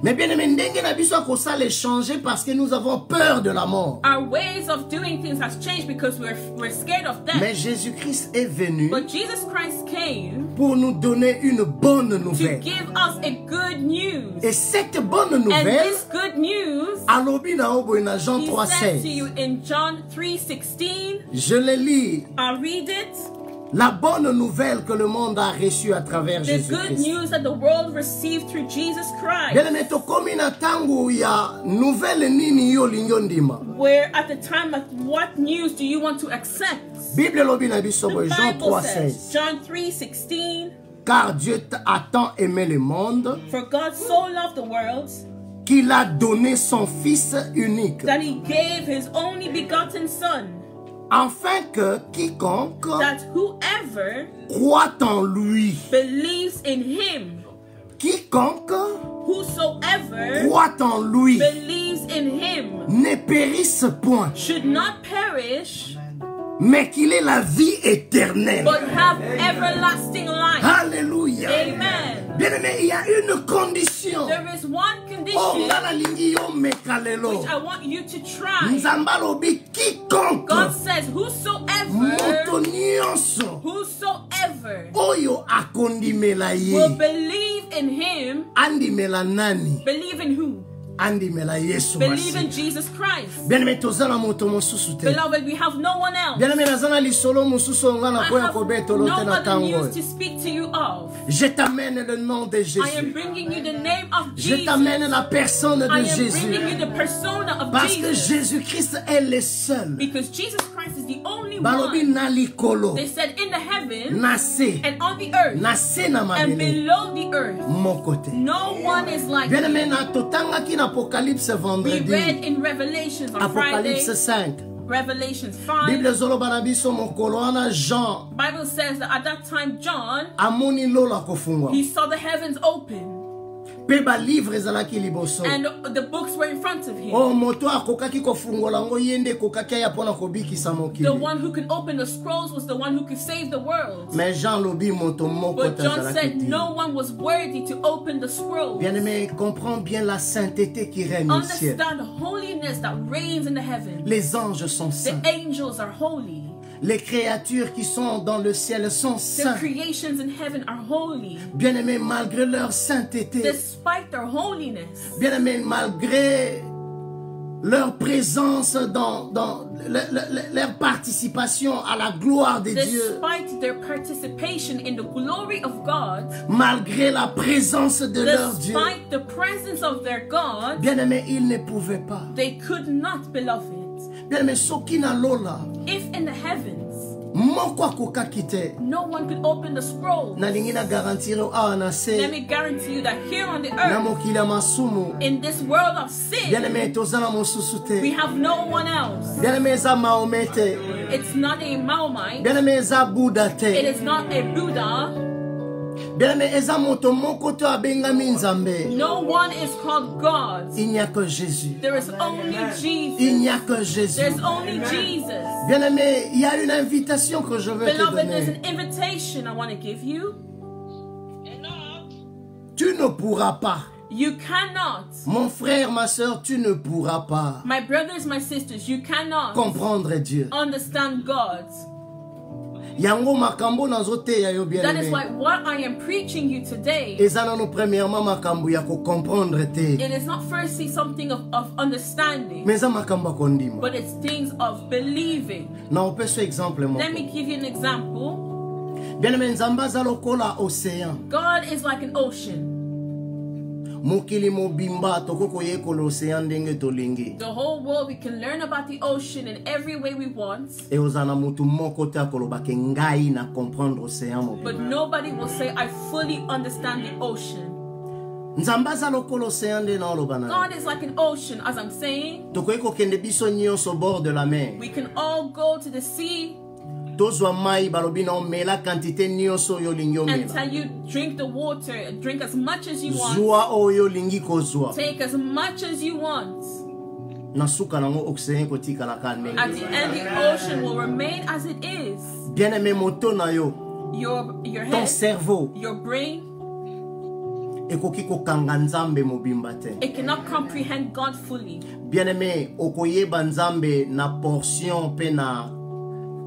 Mais bien-aimé, ndenge na biso akosala échanger parce que nous avons peur de la mort. Our ways of doing things has changed because we're scared of death. Mais Jésus-Christ est venu But Jesus Christ came pour nous donner une bonne to nouvelle. give us a good news. Et cette bonne And nouvelle, this good news, alobi na obo na Jean He said to 3,16. you in John 3:16. Je le lis. I'll read it. La bonne nouvelle que le monde a reçue à travers The good Jésus-Christ. news that the world received through Jesus Christ. Bien-aimé, tokomi na tango ya nouvelle nini yo lingo ndima. Where at the time of what news do you want to accept? Bible lobi na biso The boy, Jean Bible says, 3,16. John 3:16, Car Dieu a tant aimé le monde for God so loved the world qu'il a donné son Fils unique, that He gave His only begotten Son, afin que quiconque that whoever croit en lui, believes in Him, quiconque whosoever croit en lui, believes in Him, ne périsse point, should not perish, mais qu'il ait la vie éternelle. but have everlasting life. Alléluia. Amen. Bien-aimé, il y a une condition. There is one Oh, condition ngala lingi yo mekalelo. which I want you to try. Nzamba lobi quiconque, God says, whosoever, moto nyonso, whosoever oyo akondimela will ye, believe in Him, andimela nani? believe in who? Andimela Yesu Believe in Masihi. Jesus Christ. Bien-aimé, tozala moto mosusu te. Beloved, we have no one else. Bien-aimé, nazana lisolo mosusu nga na I koya have kobetolo no te na other tango. news to speak to you of. Je t'amène le nom de I am Jésus. bringing you the name of Je Jesus. t'amène la personne I de am Jésus. bringing you the persona of Parce que Jesus. Jésus-Christ est le seul. Because Jesus Christ is the only Balobi one. na likolo, They said in the heavens na se, and on the earth na se na and mabele, below the earth. moko te. No one is like Bien-aimé, Him. na totangaki na Apocalypse We vendredi. read in Revelations on Friday, Apocalypse 5. Revelations 5. Bible zoloba na biso mokolo wana Jean Bible says that at that time John, amoni lola kofungwa. he saw the heavens open Pe ba livre ezalaki liboso. and the books were in front of him. Oh, moto akokaki kofungola ngo yende kokaki ya pona kobikisa The mokili. one who could open the scrolls was the one who could save the world. Mais Jean lobi moto moko But John tazalaki said te. no one was worthy to open the scrolls. Bien-aimé, comprends bien la sainteté qui règne au ciel. Understand the holiness that reigns in the heavens. Les anges sont The saints. angels are holy. Les créatures qui sont dans le ciel sont The saints. creations in heaven are holy. Bien-aimé, malgré leur sainteté, Despite their holiness, bien-aimé, malgré leur présence dans leur participation à la gloire de Dieu, despite their participation in the glory of God, malgré la présence de leur Dieu, despite the presence of their God, bien-aimé, ils ne pouvaient pas. they could not, beloved. Bien-aimé, soki na lola, If in the heavens moko akokaki te. no one could open the scroll, Nalingi na garantir awa na let se, me guarantee you that here on the na earth, mokili ya masumu, in this world of sin, bien-aimé, tozala mosusu we te. have no one else. Bien-aimé, eza Mahomet te. It's not a Maomite. Bien-aimé, eza Bouddha It te. is not a Buddha. Bien-aimé, eza moto moko to abengami nzambe. No one is called God. Il n'y a que Jésus. There is only Jesus. Il n'y a que Jésus. There's only Jesus. Bien-aimé, il y a une invitation que je veux te Beloved, there's donner. an invitation I want to give you. Tu ne pourras pas. You cannot. Mon frère, ma soeur, tu ne pourras pas My brothers, my sisters, you cannot comprendre Dieu. understand God. Yango makambo nazoteya yo That is bien-aimé. why what I am preaching you today, Eza nano premièrement makambo ya ko comprendre te. it is not firstly something of understanding, Mais eza makambo ya kondima. but it's things of believing. Na opeso exemple Let moko. me give you an example. Bien-aimé, nzambe aza lokola océan. God is like an ocean. Mokili mobimba tokoko yekola océan ndenge tolingi. The whole world, we can learn about the ocean in every way we want, E ozana mutu moko te akoloba ke ngai na comprendre océan but mobimba. nobody will say, I fully understand the ocean. Nzambe aza lokola océan nde na oloba na. God is like an ocean, as I'm saying. Tokoki kokende biso nyonso au bord de la mer. We can all go to the sea Tozwa mai balobi na omela quantité nyonso oyo olingi and omela. tell you, drink the water, drink as much as you want, Zwa oyo olingi kozwa. take as much as you want. Na suka nango océan kotikala ka At ndenge. the end, the ocean will remain as it is. Bien-aimé, moto na yo, Your ton head, cerveau your brain, ekoki kokanga nzambe mobimba te. it cannot comprehend God fully. Bien-aimé, okoyeba nzambe na portion pe na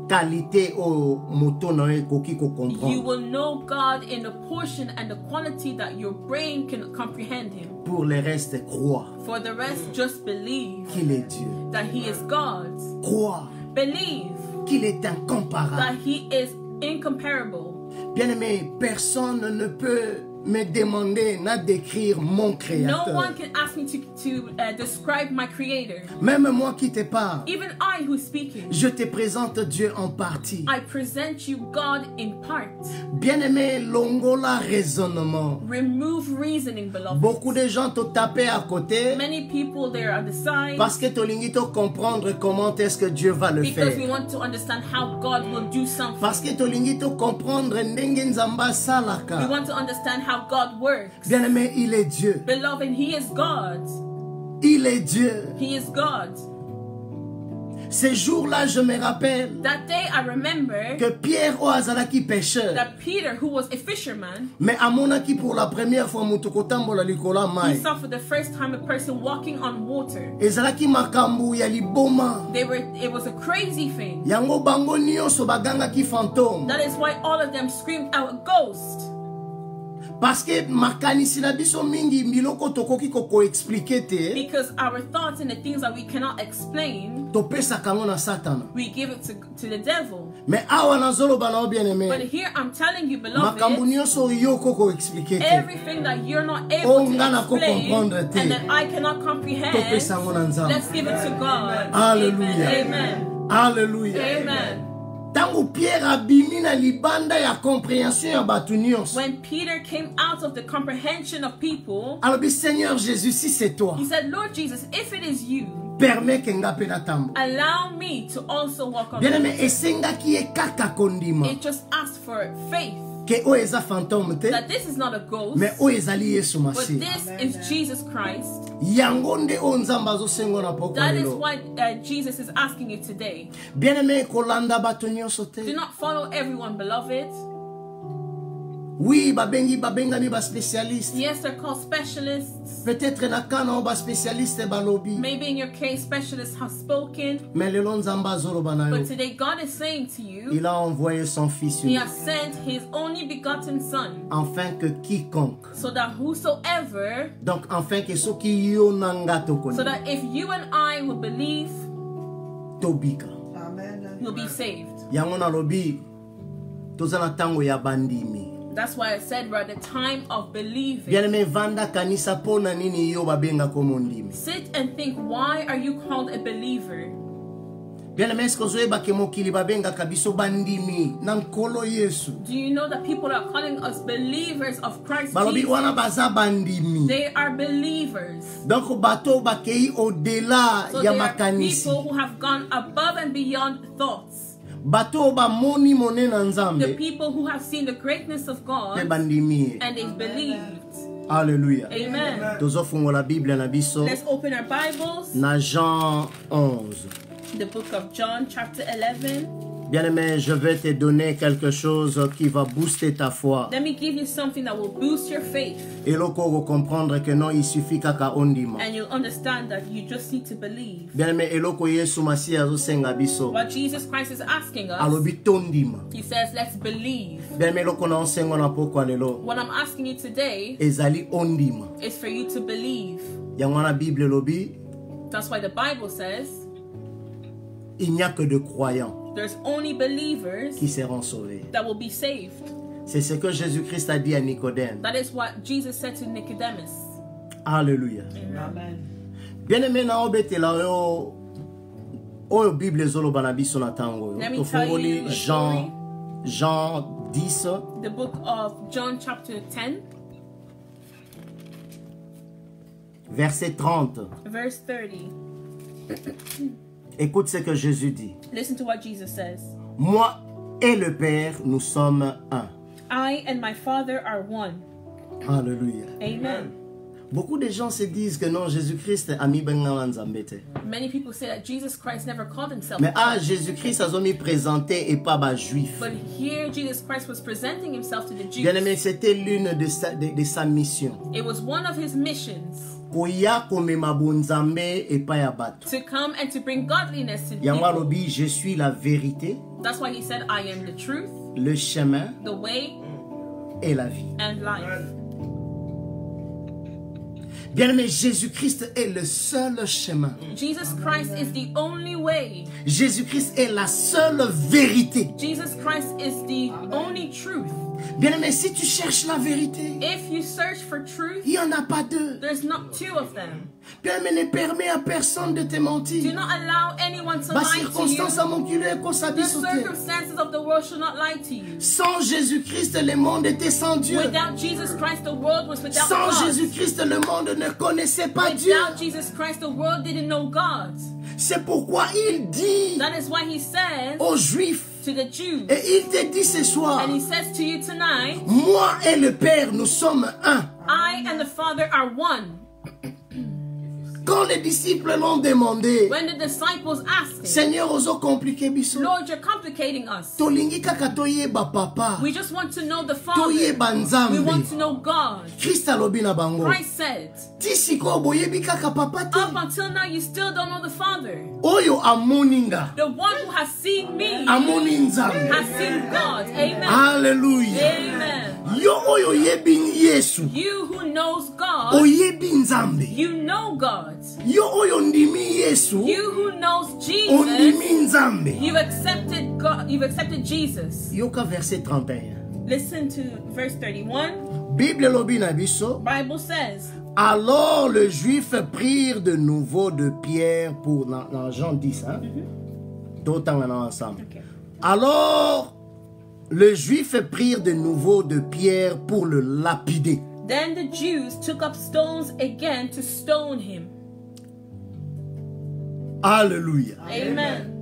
qualité o moto na yo ekoki You comprendre. will know God in the portion and the quality that your brain can comprehend Him. Pour le reste, crois For the rest, just believe qu'il est Dieu. that He is God. Crois Believe qu'il est that incomparable. He is incomparable. Bien-aimé, personne ne peut me demander na décrire mon No créateur. one can ask me to describe my Creator. Même moi qui te parle, Even I who's speaking, je te présente Dieu en partie. I present you God in part. Bien-aimé, longola raisonnement. Remove reasoning, beloved. Beaucoup de gens te tapent à côté Many people there on the side parce que tolingi te comprendre comment est-ce que Dieu va le because we faire. want to understand how God will do something. Parce que tolingi te comprendre ndenge nzamba We salaka. want to understand how God works. Bien-aimé, il est Dieu. Beloved, He is God. Il est Dieu. He is God. Ces jours-là, je me rappelle That day I remember que Pierre Oazalaki pêcheur, that Peter, who was a fisherman, mais amonaki pour la première fois mutu kotambola likola he mai. saw for the first time a person walking on water. Ezalaki makambu ya liboma. It was a crazy thing. Yango bango nyonso bagangaki fantôme. That is why all of them screamed out, "Ghost!" Parce que makanisi na biso mingi miloko tokoki koko expliquer te. Because our thoughts and the things that we cannot explain, Topesa kango na Satan. we give it to the devil. Mais awa nazoloba na bien But aimé. here I'm telling you, Makambu beloved, nyonso yo koko expliquer te. everything that you're not able Oh, to ngana ko explain comprendre te. and that I cannot comprehend, Topesa ngo na nzambe. let's give it to God. Hallelujah. Amen. Alléluia. Amen. Tango Pierre abimi na libanda ya compréhension ya batu nyonso. When Peter came out of the comprehension of people, Alors Seigneur Jésus, si c'est toi, he said, Lord Jesus, if it is you, permets que nga pe na tambo. allow me to also walk on Bien the aimé, water. esengaki e kaka kondima. It just asked for faith Ke o eza fantôme te, that this is not a ghost, mais o ezali Yesu but Masi. this is Jesus Christ. Yango nde o nzamba azosengo na poko That is lelo. what Jesus is asking you today. Bien aimé, kolanda bato nyonso Do te. not follow everyone, beloved. Oui, babengami ba spécialiste. Yes, they're called specialists. Peut-être na kana o ba spécialiste balobi. Maybe in your case, specialists have spoken. Mais lelo nzamba azoloba na yo. But today, God is saying to you, Il a envoyé son fils He unique. has sent His only begotten Son, Afin que quiconque. so that whosoever, Donc afin que soki yo nanga tokoni. so that if you and I will believe, Tobika. you'll be saved. Yango na lobi. Toza na tango ya bandimi. That's why I said we're at the time of believing. Bien aimé, vanda kanisa pona nini yo babenga komo ndimi. Sit and think, why are you called a believer? Bien aimé, esko zoeba ke mokili babenga kabiso bandimi na nkolo Yesu. Do you know that people are calling us believers of Christ Balobi Jesus? wana baza bandimi. They are believers. Donc bato bakei au-delà So ya they are makanisi. people who have gone above and beyond thoughts. bato ba moni mone na The nzambe people who have seen the greatness of pe God bandimi. and they've believed. Alléluia. Amen. Tozofungola Bible na biso Let's open our Bibles. na Jean 11. The book of John, chapter 11. Bien-aimé, je vais te donner quelque chose qui va booster ta foi. Let me give you something that will boost your faith. Et loko comprendre que non, il suffit kaka ondima. And you'll understand that you just need to believe. Bien-aimé, eloko Yesu Masiya azosenga biso. What Jesus Christ is asking us, Alobi tondima. he says, let's believe. Bien-aimé, loko na osengo na pokwa lelo. What I'm asking you today Ezali ondima. is for you to believe. Yangwana Bible lobi, That's why the Bible says il n'y a que de croyants there's only believers qui seront sauvés. that will be saved. C'est ce que Jésus-Christ a dit à Nicodème. That is what Jesus said to Nicodemus. Alléluia. Amen. Bien-aimé na obetela yo oyo Bible ezoloba na biso na tango yo. Let me tell you Tofungoli a story. Jean 10 The book of John chapter 10, verset 30. verse 30. Écoute ce que Jésus dit. Listen to what Jesus says. Moi et le Père, nous sommes un. I and my Father are one. Alléluia. Amen. Beaucoup de gens se disent que non, Jésus-Christ a mis benga nzambe te. Many people say that Jesus Christ never called himself Mais God. Jésus-Christ a mis présenté et pas ba juif. But here Jesus Christ was presenting himself to the Bien-aimé, Jews. c'était l'une de sa mission. It was one of his missions Koya komema bonzambe et pas ya bato. to come and to bring godliness to Yangwa people. lobi, je suis la vérité, That's why he said, I am the truth, le chemin the way, et la vie. and life. Bien-aimé, Jésus-Christ est le seul chemin. Jesus Christ is the only way. Jésus-Christ est la seule vérité. Jesus Christ is the only truth. Bien-aimé, si tu cherches la vérité, If you search for truth, il n'y en a pas deux. there's not two of them. Bien-aimé, ne permets à personne de te Do mentir. not allow anyone to Ma lie to circonstance you. à mon culé est qu'on The s'habille sauter. circumstances of the world should not lie to you. Sans Jésus-Christ, le monde était sans Dieu. Without Jesus Christ, the world was without Sans God. Jésus-Christ, le monde ne connaissait pas Dieu. Without Jesus Christ, the world didn't know God. C'est pourquoi il dit That is why he says aux Juifs, to the Jews, et il te dit ce soir, and he says to you tonight, moi et le Père, nous sommes un. I and the Father are one. Quand les disciples l'ont demandé, When the disciples asked him, Seigneur, ozo compliqué biso. Lord, you're complicating us. Tolingi kaka toyeba papa. We just want to know the Father. Toyeba We nzambe. want to know God. Christ alobi na bango. Christ said, Tisiko boyebi kaka papa te. up until now you still don't know the Father. Oyo amoninga. The one who has seen me Amoni nzambe. has seen God. Amen. Hallelujah. Amen. Yo oyo yebi Yesu. You who knows God, Oyebi nzambe. you know God. Yo oyo ndimi Yesu. You who knows Jesus, Ondimi nzambe. you've accepted God. You've accepted Jesus. Yoka verset 31. Listen to verse 31. Bible lobi na biso. Bible says, Alors les Juifs prirent de nouveau de Pierre pour dans Jean 10 hein. D'autant là ensemble. okay. Alors les Juifs prirent de nouveau de Pierre pour le lapider. Then the Jews took up stones again to stone him. Alléluia. Amen.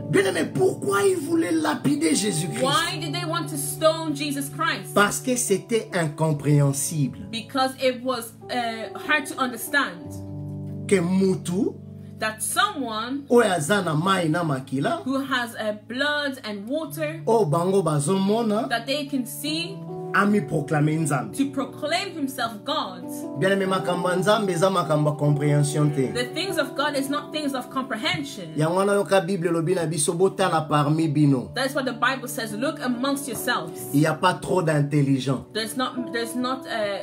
Bien-aimé, pourquoi ils voulaient lapider Jésus-Christ? Why did they want to stone Jesus Christ? Parce que c'était incompréhensible Because it was hard to understand que mutu that someone oyo aza na mai na makila who has blood and water oyo bango bazomona that they can see ami proclamer nzambe. to proclaim himself God. Bien-aimé, makambo ya nzambe eza makambo ya compréhension te. The things of God is not things of comprehension. Yango wana yoka Bible lobi na biso botala parmi bino. That's what the Bible says. Look amongst yourselves. Il n'y a pas trop d'intelligents. There's not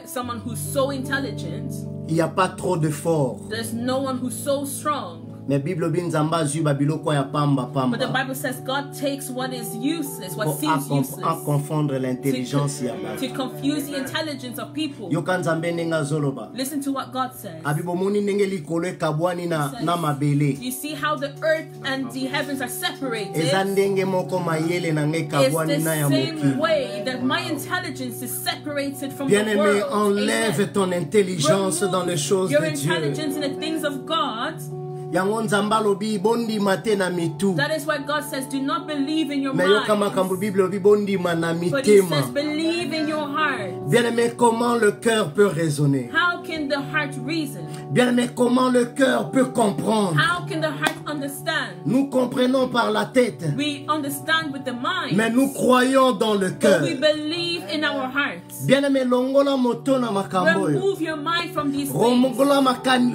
someone who's so intelligent. Il n'y a pas trop de forts. There's no one who's so strong. Mais Bible lobi nzamba azwi babiloko ya pamba But the pamba. Bible says God takes what is useless, what Pour seems à useless, confondre l'intelligence ya to bato. confuse the intelligence of people. Yoka nzambe ndenge azoloba. Listen to what God says. Abi bomoni ndenge likolo ekabwani na mabele. You see how the earth and the heavens are separated? Eza ndenge moko mayele na nge It's ekabwani the na ya same mokili. way that my intelligence is separated from the Bien-aimé, world. enlève Amen. ton intelligence Remove dans les choses your de Dieu. intelligence in the things of God. yango nzamba lobi bondima te na mitu That is why God says, do not believe in your mais yoka mind. makambo Bible lobi bondima na But he mitema. says, believe in your heart. Bien-aimé, comment le cœur peut raisonner? How can the heart reason? Bien-aimé, comment le cœur peut comprendre? How can the heart understand? Nous comprenons par la tête, We understand with the mind, mais nous croyons dans le but cœur. we believe in our hearts. Bien-aimé, longola moto na makambo yo. Remove your mind from these things.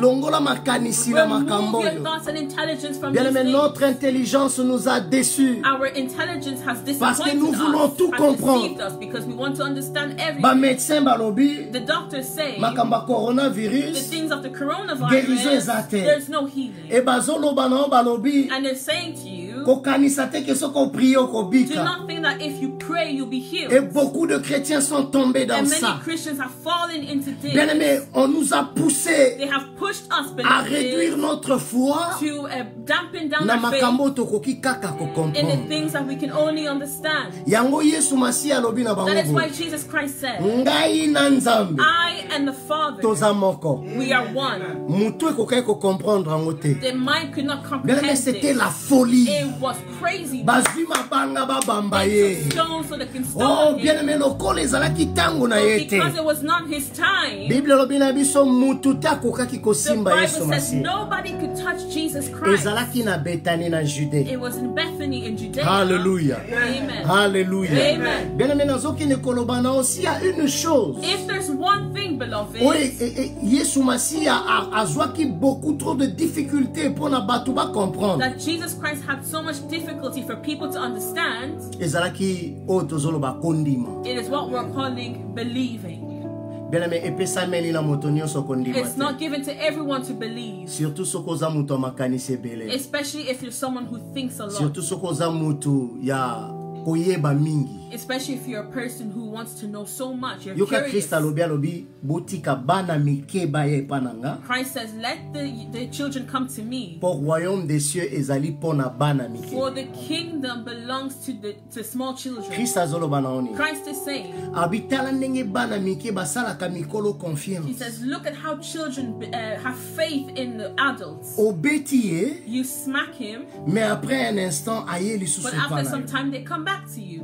Longola makanisi na makambo Remove your yo. thoughts and intelligence from these Bien-aimé, things. notre intelligence nous a déçus. Our intelligence has Parce que disappointed nous voulons us, tout has comprendre. deceived us, because we want to understand everything. Ba médecin balobi The doctors say makamba the coronavirus things of the Guérison coronavirus, exacte. there's no healing. e bazoloba na balobi And they're saying to you, kokanisa te ke soko prie do kobika. not think that if you pray, you'll be healed. Et beaucoup de chrétiens sont tombés dans And ça. many Christians have fallen into Bien aimé, this. on nous a poussé They have pushed us, à beloved, réduire notre foi to dampen down na our faith makambo tokoki kaka in the kokomprendre. things that we can only understand. Yango Yesu Masiya alobi na That is why bango. Jesus Christ said, Ngai na Nzambe I and the Father, toza moko. we are one. Mutu ekokai kokomprendre yango te. The mind could not Bien comprehend aimé, c'était it. la folie. It was crazy. Bazwi mabanga babamba They ye. took stones so they can Oh, stone bien him. aimé, lokola ezalaki tango na ye te. Because it was not his time. Bible elobi na biso mutu te akokaki The kosimba Bible Yesu says Masiya. nobody could touch Jesus Christ. Ezalaki na Betani na Judée. It was in Bethany in Judea. Hallelujah. Amen. Alléluia. Amen. Bien aimé, nazokende koloba na aussi il y a une chose. If there's one thing, beloved, Oui, Yesu Masiya azwaki beaucoup trop de difficultés pour na bato ba comprendre. that Jesus Christ had so much difficulty for people to understand, Ezalaki o tozoloba kondima. it is what we're calling believing. Bien aimé, epesameli na moto nyonso kondima It's te. not given to everyone to believe, Surtout soko oza mutu amakanisi ebele. especially if you're someone who thinks a lot, Surtout soko oza mutu ya koyeba mingi. especially if you're a person who wants to know so much. You're Yoka curious. Krista alobi botika bana mike baye pananga. Christ says, let the children come to me, Pour royaume des cieux ezali pona bana mike. for the kingdom belongs to small children. Krista azoloba na oni. Christ is saying, Abitala ndenge bana mike basalaka mikolo he confiance. says, look at how children have faith in the adults. Obeti ye, You smack him, mais après un instant aye lisusu but after pana. some time they come back to you.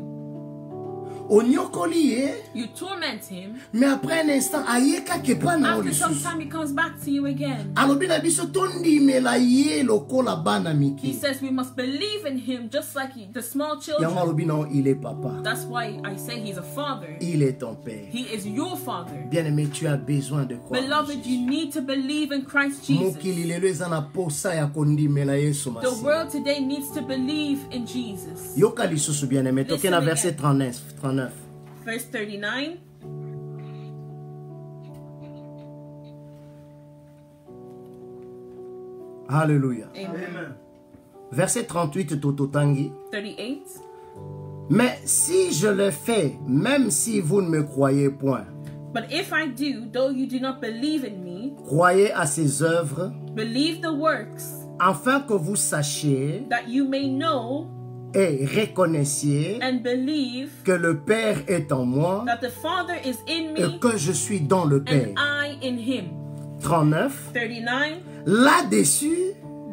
Onyokoli ye, You torment him, mais après un instant aye kake pana o after some lisusu. time he comes back to you again. Alobi na biso tondimela ye lokola bana He mike. says we must believe in him just like the small Yango children. alobi na il est papa. That's why I say he's a father. Il est ton père. He is your father. Bien-aimé, tu as besoin de croire. Beloved, you need to believe in Christ Jesus. Mokili lelo eza na posa ya kondimela Yesu The Masiya. world today needs to believe in Jesus. Yoka lisusu bien-aimé, toke na verset 39. Verse 39. Alléluia. Amen. Verset 38 tototangi. 38. Mais si je le fais, même si vous ne me croyez point, But if I do, though you do not believe in me, croyez à ses œuvres, believe the works, afin que vous sachiez that you may know et reconnaissiez and believe que le Père est en moi that the Father is in et me que je suis dans le Père. and I in him. 39. 39. Là-dessus,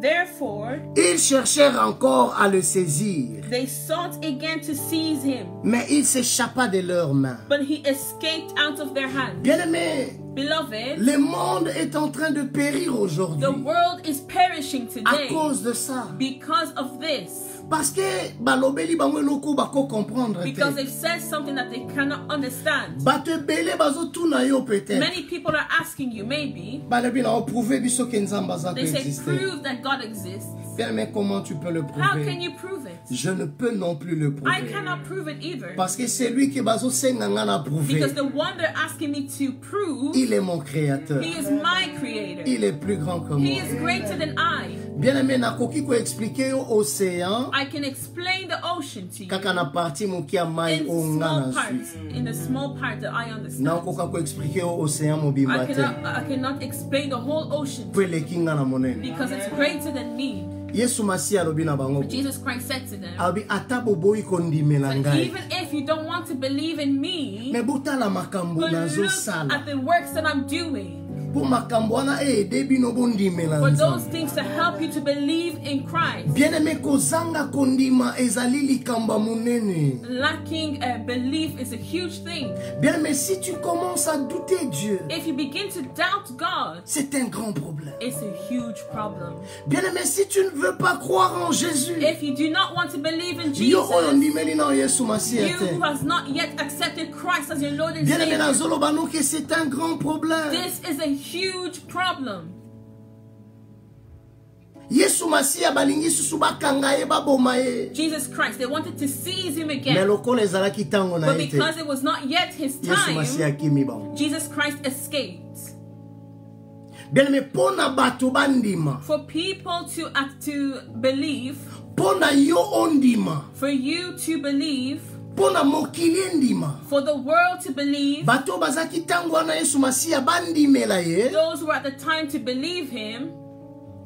Therefore, ils cherchèrent encore à le saisir, they sought again to seize him, mais il s'échappa de leurs mains. but he escaped out of their hands. Bien-aimés, Beloved, le monde est en train de périr aujourd'hui the world is perishing à today cause de ça. because of this. Parce que balobeli bango eloko bako comprendre Because te. it says something that they cannot understand. Bato ebele bazotuna yo peut-être. Many people are asking you, maybe, Balobi na prouver biso ke nzamba za they say, exister. prove that God exists. Bien, mais comment tu peux le How can prouver? you prove it? Je ne peux non plus le I prouver. cannot prove it either. Parce que c'est lui qui bazo senga nga na prouver. Because the one they're asking me to prove, Il est mon créateur. he is my creator. Il est plus grand que He moi. is greater than I. Bien aimé, nakoki ko expliquer yo océan I can explain the ocean to you kaka na parti mokia mai in o nga small na parts, zwi. in a small part that I understand. Nakoka ko expliquer yo océan mobimba te. I cannot explain the whole ocean Po eleki nga na monene. because it's greater than me. Yesu Masiya alobi na bango. Jesus Christ said to them, Abi ata boboyi kondimela but ngai. even if you don't want to believe in me, Me botala makambo but look nazosala. at the works that I'm doing. pour makambo wana aider bino bondimela For those Nzambe. things to help you to believe in Christ. Bien-aimé kozanga kondima ezali likamba munene. Lacking belief is a huge thing. Bien-aimé, si tu commences à douter Dieu, If you begin to doubt God, c'est un grand problème. it's a huge problem. Bien-aimé, si tu ne veux pas croire en Jésus, If you do not want to believe in yo oyo Jesus, ndimeli na Yesu you Masiya who te. has not yet accepted Christ as your Lord and Bien-aimé, Savior, nazoloba no que c'est un grand problème. this is a huge problem. Yesu Masiya balingi susu bakanga ye baboma ye. Jesus Christ, they wanted to seize him Mais again, lokola ezalaki tango na but ye te, because it was not yet his Yesu Masiya time, akimi bango. Jesus Christ escaped. Bien-aimé, pona bato bandima, For people to believe, pona yo ondima, for you to believe, pona mokili ndima. for the world to believe, Bato bazaki tango wana Yesu Masiya bandimela ye. those who were at the time to believe him,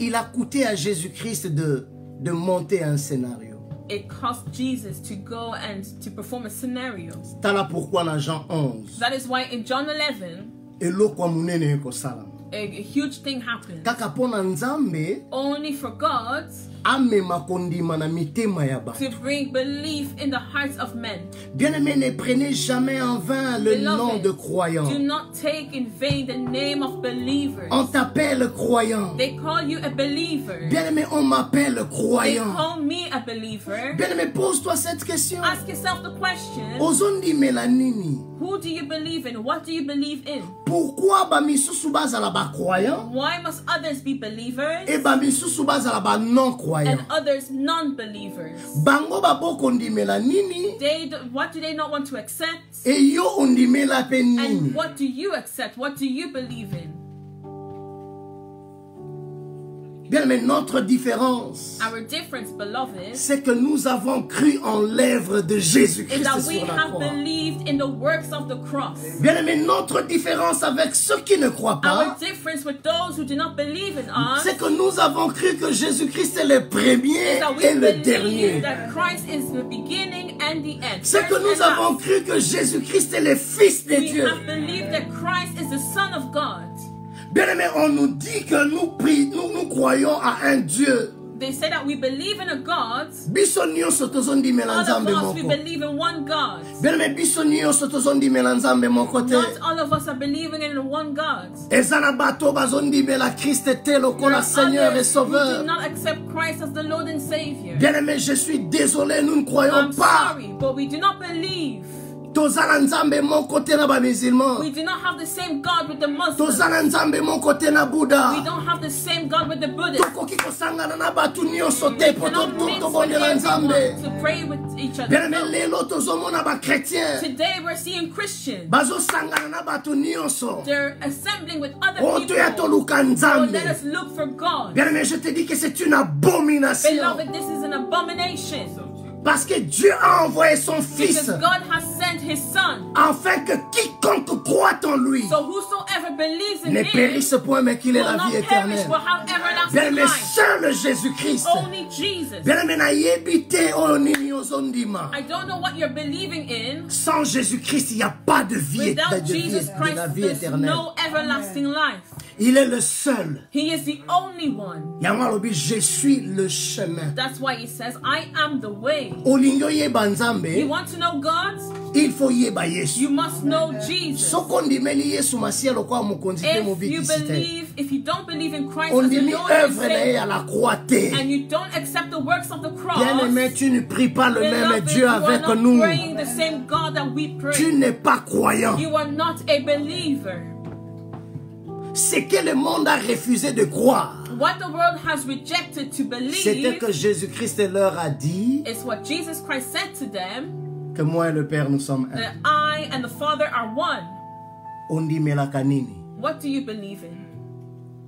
Il a coûté à Jésus-Christ de monter un scénario. it cost Jesus to go and to perform a scenario. Tala pourquoi dans Jean 11, That is why in John 11, eloko munene ekosala. a huge thing happened. Kaka pona Nzambe Only for God amema kondima na mitema ya bato. to bring belief in the hearts of men. Bien-aimé, ne prenez jamais en vain le nom de croyant. Do not take in vain the name of believers. On t'appelle croyant. They call you a believer. Bien-aimé, on m'appelle They croyant. call me a believer. Bien-aimé, pose-toi cette question. Ask yourself the question, Ozondimela nini? who do you believe in? What do you believe in? Pourquoi ba misusu bazala ba croyant Why must others be believers et ba misusu bazala ba non croyant? and others non-believers? Bango babo kondimela nini? What do they not want to accept? Et yo ondimela pe nini? And what do you accept? What do you believe in? Bien, mais notre différence, Our difference, beloved, c'est que nous avons cru en l'œuvre de is Jésus-Christ that we sur la have croix. believed in the works of the cross. Bien, mais notre différence avec ceux qui ne croient Our pas, difference with those who do not believe in us c'est que nous avons cru que Jésus-Christ est le premier is that we et le believe dernier. that Christ is the beginning and the end. C'est que First nous and avons last. cru que Jésus-Christ est le Fils de We Dieu. have believed that Christ is the Son of God. Bien aimé, on nous dit que nous croyons à un Dieu. They say that we believe in a God. Biso nyonso tozondimela All of Nzambe us, we moko. believe in one God. Bien aimé, biso nyonso tozondimela Nzambe moko te. Not all of us are believing in one God. Eza na bato bazondimela Christ te There lokola are Seigneur et others who do Sauveur. not accept Christ as the Lord and Savior. Bien aimé, je suis désolé, nous ne croyons I'm pas. sorry, but we do not believe. Tozala Nzambe moko te na ba musulman. We do not have the same God with the Muslims. Tozala Nzambe moko te na We Buddha. don't have the same God with the Buddhists. Tokoki kosangana na bato nyonso We te po cannot mix with tobondela Nzambe. everyone to pray with each Bien aimé, other. lelo tozomona ba chrétien. Today we're seeing Christians. Bazosangana na bato nyonso. They're assembling with other Oh, toya people. toluka So Nzambe. let us look for God. Bien aimé, je te dis que c'est une abomination. Beloved, this is an abomination. Parce que Dieu a envoyé son Fils Because God has sent His Son. afin que quiconque croit en lui So whosoever believes in ne Him périsse point, mais qu'il ait will la not vie perish éternelle. but have Bien everlasting aimé, life. seul Jésus-Christ. Only Jesus. Bien aimé, nayebi te oyo nini ozondima. I don't know what you're believing in. Sans Jésus-Christ, il n'y a pas de vie, Without Jesus de Christ, la vie there's éternelle. no everlasting life. Il est le seul. He is the only one. Yango alobi, je suis le chemin. That's why He says, I am the way. Olingo yeba You Nzambe, want to know God? il faut yeba Yesu. You must know Jesus. Soko ondimeli Yesu Masiya lokola mokonzi te If you mobikisi te. believe, if you don't believe in Christ as the Ondimi Lord and œuvre na ye à Savior, la croix te. and you don't accept the works of the cross, Bien aimé, tu ne pries pas le même beloved, Dieu you are avec not nous. praying the same God that we Tu pray. n'es pas croyant. You are not a believer. Ce que le monde a refusé de croire, What the world has rejected to c'était believe que Jésus-Christ leur a dit is what Jesus Christ said to them, que moi et le Père nous sommes un. that I and the Father are one. Ondimelaka nini? What do you believe in?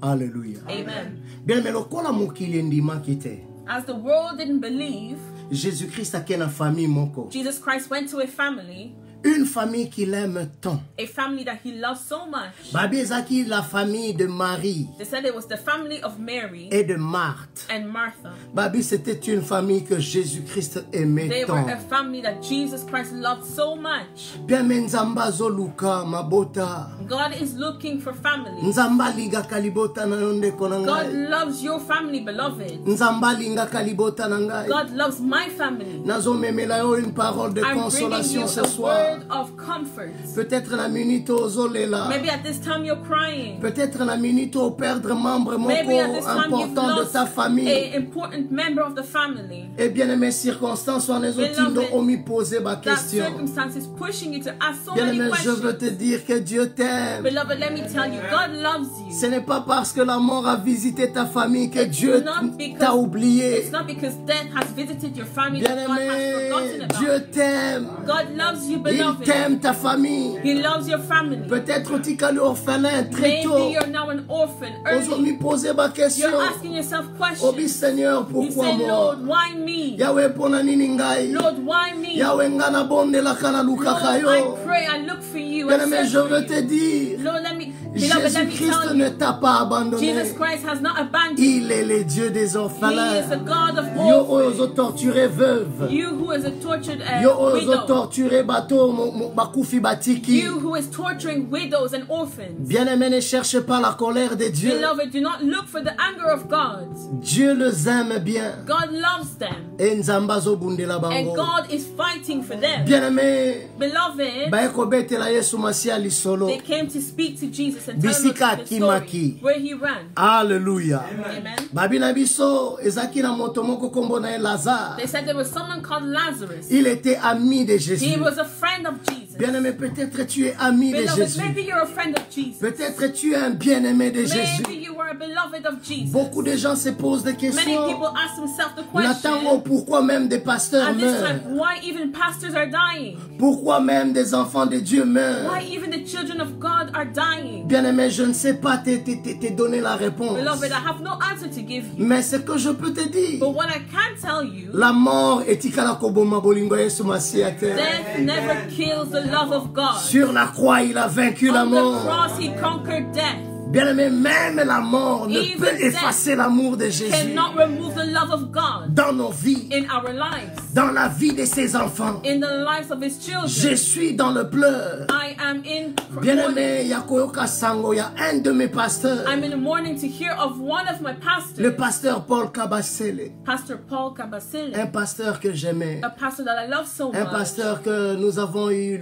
Alléluia. Amen. Bien aimé, lokola mokili endimaki te, As the world didn't believe, Jésus-Christ ake na famille moko. Jesus Christ went to a family Une famille qu'il aime tant. A family that he loves so much. Babi ezaki la famille de Marie They said it was the family of Mary et de Marthe. and Martha. Babi, c'était une famille que Jésus-Christ aimait They were tant. a family that Jesus Christ loved so much. Bien mais nzamba zoluka mabota. God is looking for family. Nzamba liga kalibota na yonde God konangai. loves your family, beloved. Nzamba linga kalibota nangai. God loves my family. Nazo memela yo une parole de I'm bringing you consolation ce a soir. word of comfort. Peut-être la minute ozolela. Maybe at this time you're crying. Peut-être la minute au perdre membre Maybe at moko this time you've important de lost ta famille. an important member of the family. Et bien aimé circonstances on les otindo Beloved, omi poser ma That question. circumstance is pushing you to ask so Bien many aimé, je veux questions. te dire que Dieu t'aime. Beloved, let me tell you, God loves you. Ce n'est pas parce que la mort a visité ta famille que It's Dieu not because- t'a oublié. It's not because death has visited your family Bien that God has aimé, forgotten about Dieu you. t'aime. God loves you, Il beloved. t'aime ta famille. He loves your family. Peut-être tu es orphelin très Maybe tôt. you're now an orphan early. Aujourd'hui, poser ma question. You're asking yourself Obi questions. Seigneur, You pourquoi say, moi? Lord, why me? Yahweh pona nini ngai? Lord, why me? Yahweh ngana bonde la kana Lord, lukaka I yo. pray, I look for you. Bien I aimé, search je for veux you. te dire, Lord, let me, beloved, let me Jésus-Christ tell ne you, t'a pas abandonné. Jesus Christ has not abandoned you. Il est le Dieu des He orphelins. is the God of Yo orphans. ozo torturé veuve. You who is a tortured Yo ozo widow. torturé bateau bakufi batiki. You who is torturing widows and orphans. Bien-aimé, ne cherche pas la colère de Dieu. Beloved, do not look for the anger of God. Dieu les aime bien. God loves them. Et nzamba zobundela And bango. God is fighting for them. Bien-aimé, Beloved, baeko betela Yesu Masia lisolo. they came to speak to Jesus and tell him Bisika the story kimaki. where he ran. Alléluia. Amen. Babi na biso ezaki na moto moko kombo na ye Lazare. They said there was someone called Lazarus. Il était ami de He Jésus. was a friend of Jesus. Bien-aimé, peut-être tu es ami de Beloved, Jésus. maybe you're a friend of Jesus. Peut-être tu es un bien-aimé de Jésus. Maybe you are a beloved of Jesus. Beaucoup de gens se posent des Many questions. people ask themselves the Nathan, question, pourquoi même des pasteurs at this meurent? time, why even pastors are dying? Pourquoi même des enfants de Dieu meurent? Why even the children of God are dying? Bien-aimé, je ne sais pas te donner la réponse. Beloved, I have no answer to give you. Mais ce que je peux te dire, But what I can tell you, la mort est ikala koboma bolingo Yesu Masia te. death never kills the love of God. Sur la croix, il a vaincu la On the mort. cross, he conquered death. Bien-aimé, même la mort ne Even peut effacer l'amour de Jésus Cannot remove the love of God dans nos vies, in our lives, dans la vie de ses enfants. in the lives of his children. Je suis dans le pleur. I am in Bien-aimé, Yakoyoka Sango, il y a un de mes pasteurs, I'm in the morning to hear of one of my le pastors, pasteur Paul Kabasele, Pastor Paul Kabasile, un pasteur que j'aimais, a pastor that I love so un much, pasteur que nous avons eu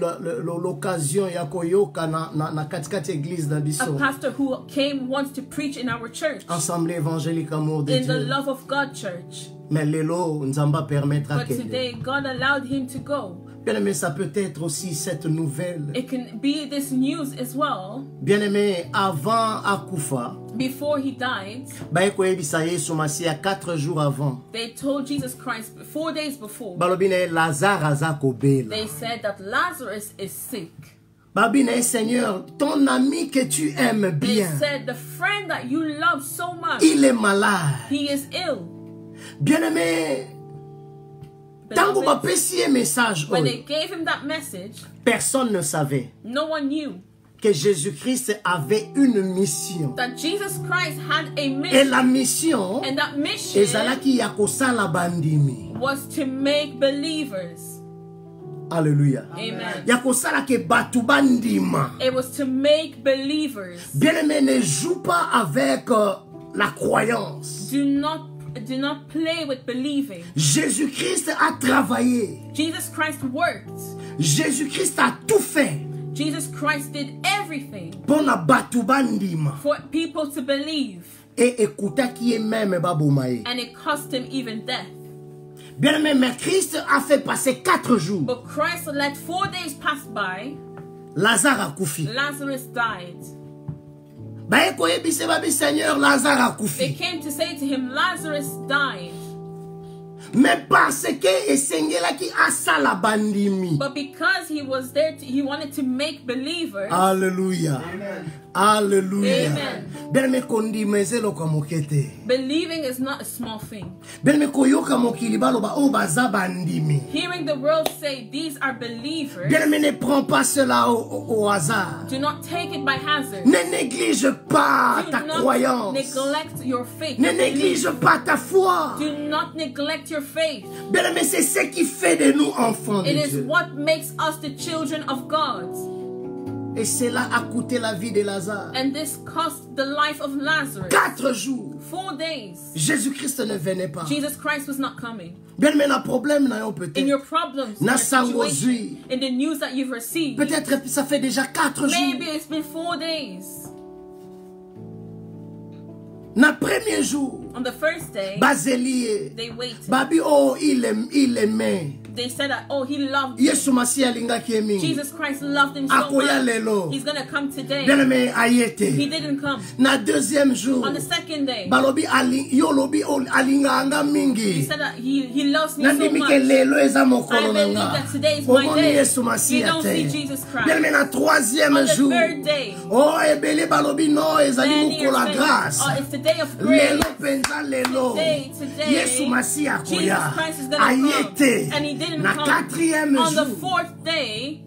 l'occasion Yakoyoka na katikati église a d'Abisso, pastor who came once to preach in our church, Assemblée évangélique amour de in the Dieu. Love of God church. Mais lelo, Nzamba permettra But que. today, God allowed him to go. Bien-aimé, ça peut être aussi cette nouvelle. It can be this news as well. Bien-aimé, avant Akufa, Before he died, baeko yebisa Yesu Masia 4 jours avant. they told Jesus Christ 4 days before, Balobine Lazare aza kobela. they said that Lazarus is sick. Babine Seigneur, ton ami que tu aimes They bien, said the friend that you love so much, il est malade. he is ill. Bien-aimé, tango Beloved, bapesi message, when they gave him that message, personne ne savait no one knew que Jésus-Christ avait une mission. that Jesus Christ had a Et mission. la mission, And that mission ezalaki ya kosala bandimi. was to make believers. Alléluia. Amen. Ya kosala ke batu bandima. It was to make believers. Bien-aimé, ne joue pas avec la croyance. Do not play with believing. Jésus-Christ a travaillé. Jesus Christ worked. Jésus-Christ a tout fait Jesus Christ did everything pour na batu bandima. for people to believe. Et écouta qui est même babomaye. And it cost him even death. Bien-aimé, mais Christ a fait passer 4 jours. But Christ let 4 days pass by. Lazare a koufi. Lazarus died. Bae koye bise babi Seigneur, Lazare a They koufi. came to say to him, Lazarus died. Mais parce que esengelaki asala bandimi. But because he was there, he wanted to make believers. Alléluia. Alléluia. Amen. Bien-aimé kondima ezelo kwa mokete. Believing is not a small thing. Bien-aimé koyoka mokili baloba o baza bandimi. Hearing the world say these are believers, Bien-aimé, ne prends pas cela au hasard. do not take it by hazard. Ne néglige pas ta Do not croyance. neglect your faith. Ne néglige pas ta foi. Do not neglect your faith. Bien-aimé, c'est ce qui fait de nous enfants de It is Dieu. what makes us the children of God. Et cela a coûté la vie de Lazare. And this cost the life of Lazarus. 4 jours. 4 days. Jésus-Christ ne venait pas. Jesus Christ was not coming. Bien-aimé, le problème n'a In peut-être. your problems, in Na your sango situation, zui. in the news that you've received, Peut-être ça fait déjà 4 maybe jours. it's been 4 days. Na premier jour, On the first day, Bazelie, they waited. Babi oh il aimait. They said that, oh, he loved you. Yesu Masi alingaki emingi. Jesus Christ loved him so Akoya lelo. much. He's going to come today. Bien-aimé He ayete. didn't come. Na deuxième jour, On the second day, balobi yo lobi alinga anga he mingi. said that he loves me so Nandimi much. ke lelo eza I mokolo believe nanga. that today is my Omoni day. Yesu Masi You don't see ate. Jesus Christ. Bien-aimé na troisième On the jour. third day, Oh ebele balobi no ezali many mokolo are la saying, grâce. oh, it's the day of grace. Lelo penza lelo. Today, Yesu Masi Jesus akoya. Christ is going to come. Ayete. And he didn't Na come. quatrième On the jour. 4th day,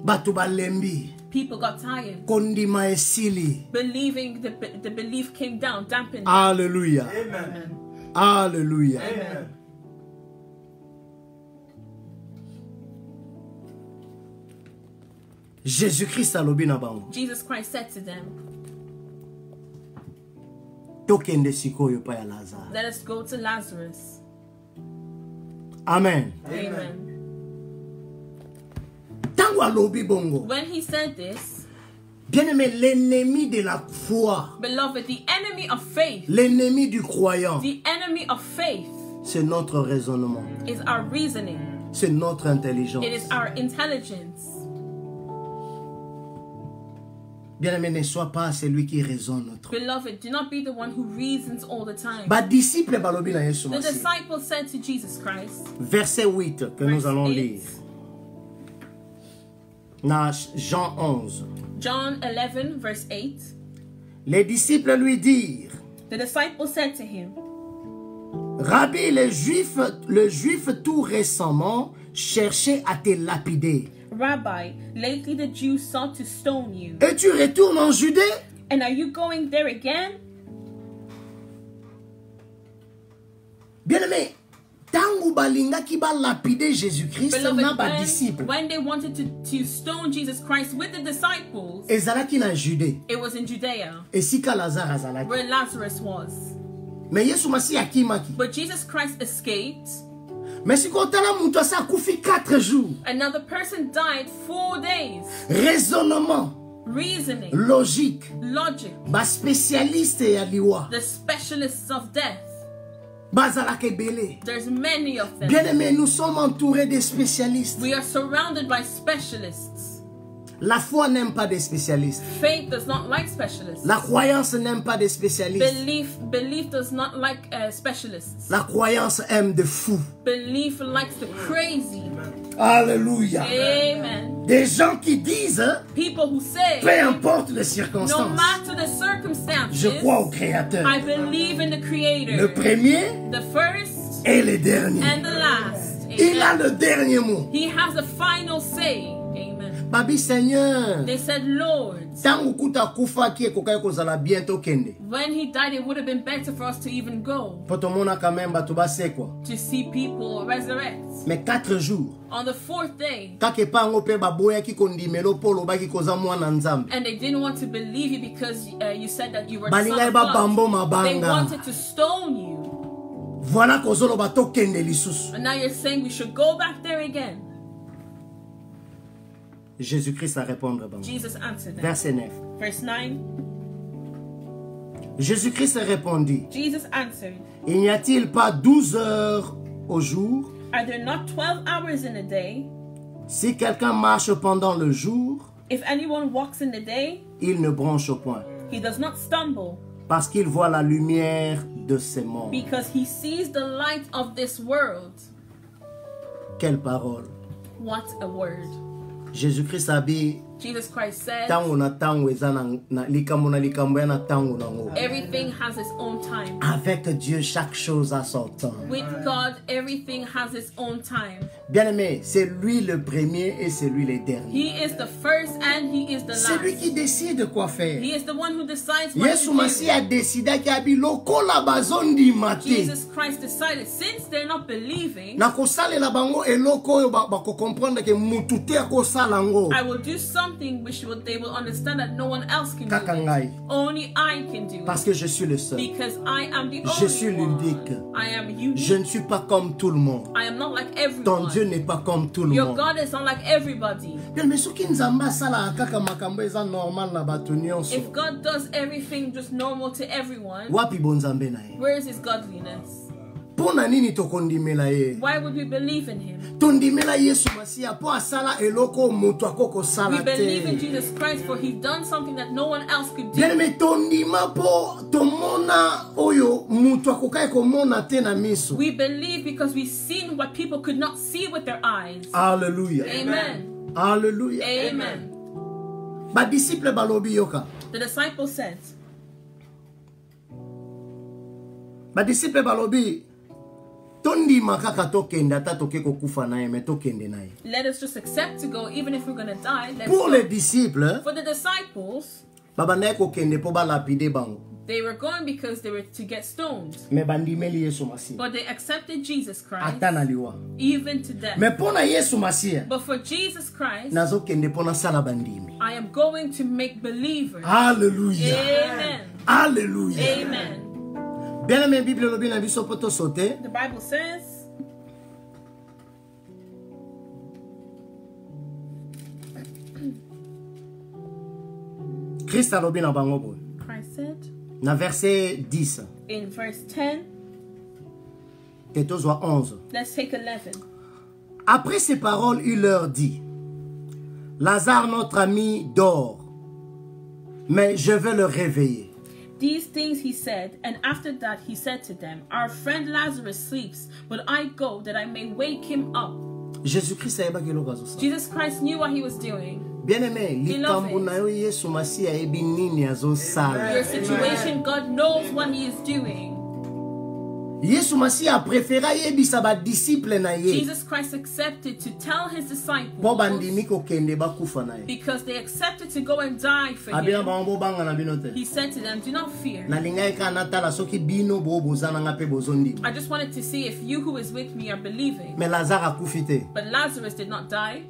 Batu balembi. people got tired. Kondima esili. Believing the belief came down, dampened. Alléluia. Amen. Alléluia. Amen. Jésus-Christ alobi na bango. Jesus Christ said to them, Tokende sikoyo pa ya Lazare. let us go to Lazarus. Amen. Amen. Tango alobi bongo. When he said this, Bien-aimé, l'ennemi de la foi, beloved, the enemy of faith, l'ennemi du croyant, the enemy of faith c'est notre raisonnement, is our reasoning. c'est notre intelligence. It is our intelligence. Bien-aimé, ne sois pas celui qui raisonne trop. Beloved, do not be the one who reasons all the time. Ba disciple balobi na Yesu The Masi. disciples said to Jesus Christ, Verset 8 que nous verse allons 8, lire. Na Jean 11. John 11, verse 8, Les disciples lui dirent, the disciples said to him, Rabbi, les Juifs tout récemment cherchaient à te lapider. Rabbi, lately the Jews sought to stone you, Et tu retournes en Judée? and are you going there again? Bien-aimé, tangu balingaki ba lapider Jésus-Christ na ba disciple. when they wanted to stone Jesus Christ with the disciples, Ezalaki na Judée. it was in Judea, Esika Lazare azalaki. where Lazarus was. Mais Yesu Masi akimaki. But Jesus Christ escaped. Mais si kotala mutu asa akufi 4 jours. Another person died 4 days. Raisonnement, Reasoning, logique, logic, ba spécialiste ya liwa. the specialists of death. Bazalaka ebele. There's many of them. Bien-aimé, nous sommes entourés de spécialistes. We are surrounded by specialists. La foi n'aime pas des spécialistes. Faith does not like specialists. La croyance n'aime pas des spécialistes. Belief does not like specialists. La croyance aime des fous. Belief likes the crazy. Alléluia. Amen. Des gens qui disent, People who say, peu importe les no circonstances, matter the circumstances, je crois au Créateur. I believe in the Le Creator. premier The first et le dernier. and the last. Il a Amen. le dernier mot. He has the final say. Amen. Babi Seigneur, They said, Lord, tangu kuta kufa ki ekokai kozala bientôt kende. when he died, it would have been better for us to even go Po tomona quand même bato basekwa. to see people resurrect. Mais 4 jours. On the 4th day, Kake pango pe baboyaki kondimelo polo baki koza mwana nzambe. and they didn't want to believe you because you said that you were the Balinga son of eba bambo God. They mabanga. wanted to stone you. Voilà kozoloba tokende lisusu. And now you're saying we should go back there again. Jésus-Christ a répondu bango. Jesus answered them. Verset 9. Verse 9, Jésus-Christ répondit, Jesus answered, il n'y a-t-il pas 12 heures au jour? are there not 12 hours in a day? Si quelqu'un marche pendant le jour, If anyone walks in the day, il ne bronche point, he does not stumble, parce qu'il voit la lumière de ce monde. Because he sees the light of this world. Quelle parole. What a word. Jésus-Christ a dit, Jesus Christ said, tango na tango eza na likambo na tango nango. everything has its own time. Avec Dieu, chaque chose a son temps. With God, everything has its own time. Bien-aimé, c'est lui le premier et c'est lui le dernier. He is the first and he is the C'est lui last. qui décide quoi faire. He is the one who decides what Yesu to Masi do. a décidé qu'il y a lokola bazondi mate. Jesus Christ decided, since they're not believing, Na kosalela bango eloko oyo bako comprendre que mutu te akosala ngo. I will do something which they will understand that no one else can Kaka do. ngai. Only I can do Parce it. que je suis le seul. Because I am the Je suis only l'unique. one. I am unique. Je ne suis pas comme tout le monde. I am not like Ton Dieu everyone. n'est pas comme tout le Your monde. God is not like everybody. Bien, mais soki nzambe asala kaka makambo eza normal na bato nyonso. If God does everything just normal to everyone, Wapi bonzambe na ye? where is his godliness? Pona nini tokondimela ye? Why would we believe in him? Tondimela Yesu Masiya po asala eloko moto akoko We sala believe in te. Jesus Christ for he's done something that no one else could Bien, do. mais tondima po tomona oyo moto akokai komona te na miso. We believe because we've seen what people could not see with their eyes. Alléluia. Amen. Alléluia. Amen. Ba disciple balobi yoka. The disciple said, Ba disciple balobi tondima kaka tokende ata toke kokufa na ye me tokende na ye. let us just accept to go, even if we're going to die. Let's Pour go. les disciples, For the disciples, babandaki kokende po balapide bango. they were going because they were to get stoned. Me bandimeli Yesu Masiya. But they accepted Jesus Christ, Ata na liwa. even to death. Me pona Yesu Masiya, But for Jesus Christ, nazokende pona sala bandimi. I am going to make believers. Alléluia. Amen. Alléluia. Amen. Bien aimé, Bible lobi na biso poto sauter. The Bible says, Christ alobi na bango boy. Christ said Na verset 10. in verse 10, Te tozwa 11. let's take 11. Après ces paroles, il leur dit, Lazare, notre ami, dort, mais je vais le réveiller. These things he said, and after that he said to them, our friend Lazarus sleeps, but I go that I may wake him up. Jésus-Christ ayebaki eloko azosala. Jesus Christ knew what he was doing. Bien-aimé, likambo na yo Yesu Masiya ayebi nini azosala. Your situation, God knows what he is doing. Yesu Masiya a préféré ayebisa ba disciple na ye. Jesus Christ accepted to tell his disciples Po bandimi kokende bakufa na ye. because they accepted to go and die for Abina him. bango banga na bino te. He said to them, do not fear. Nalingai ka natala soki bino bo bozana nga pe bozondi. I just wanted to see if you who is with me are believing. Mais Lazare akufi te. But Lazarus did not die.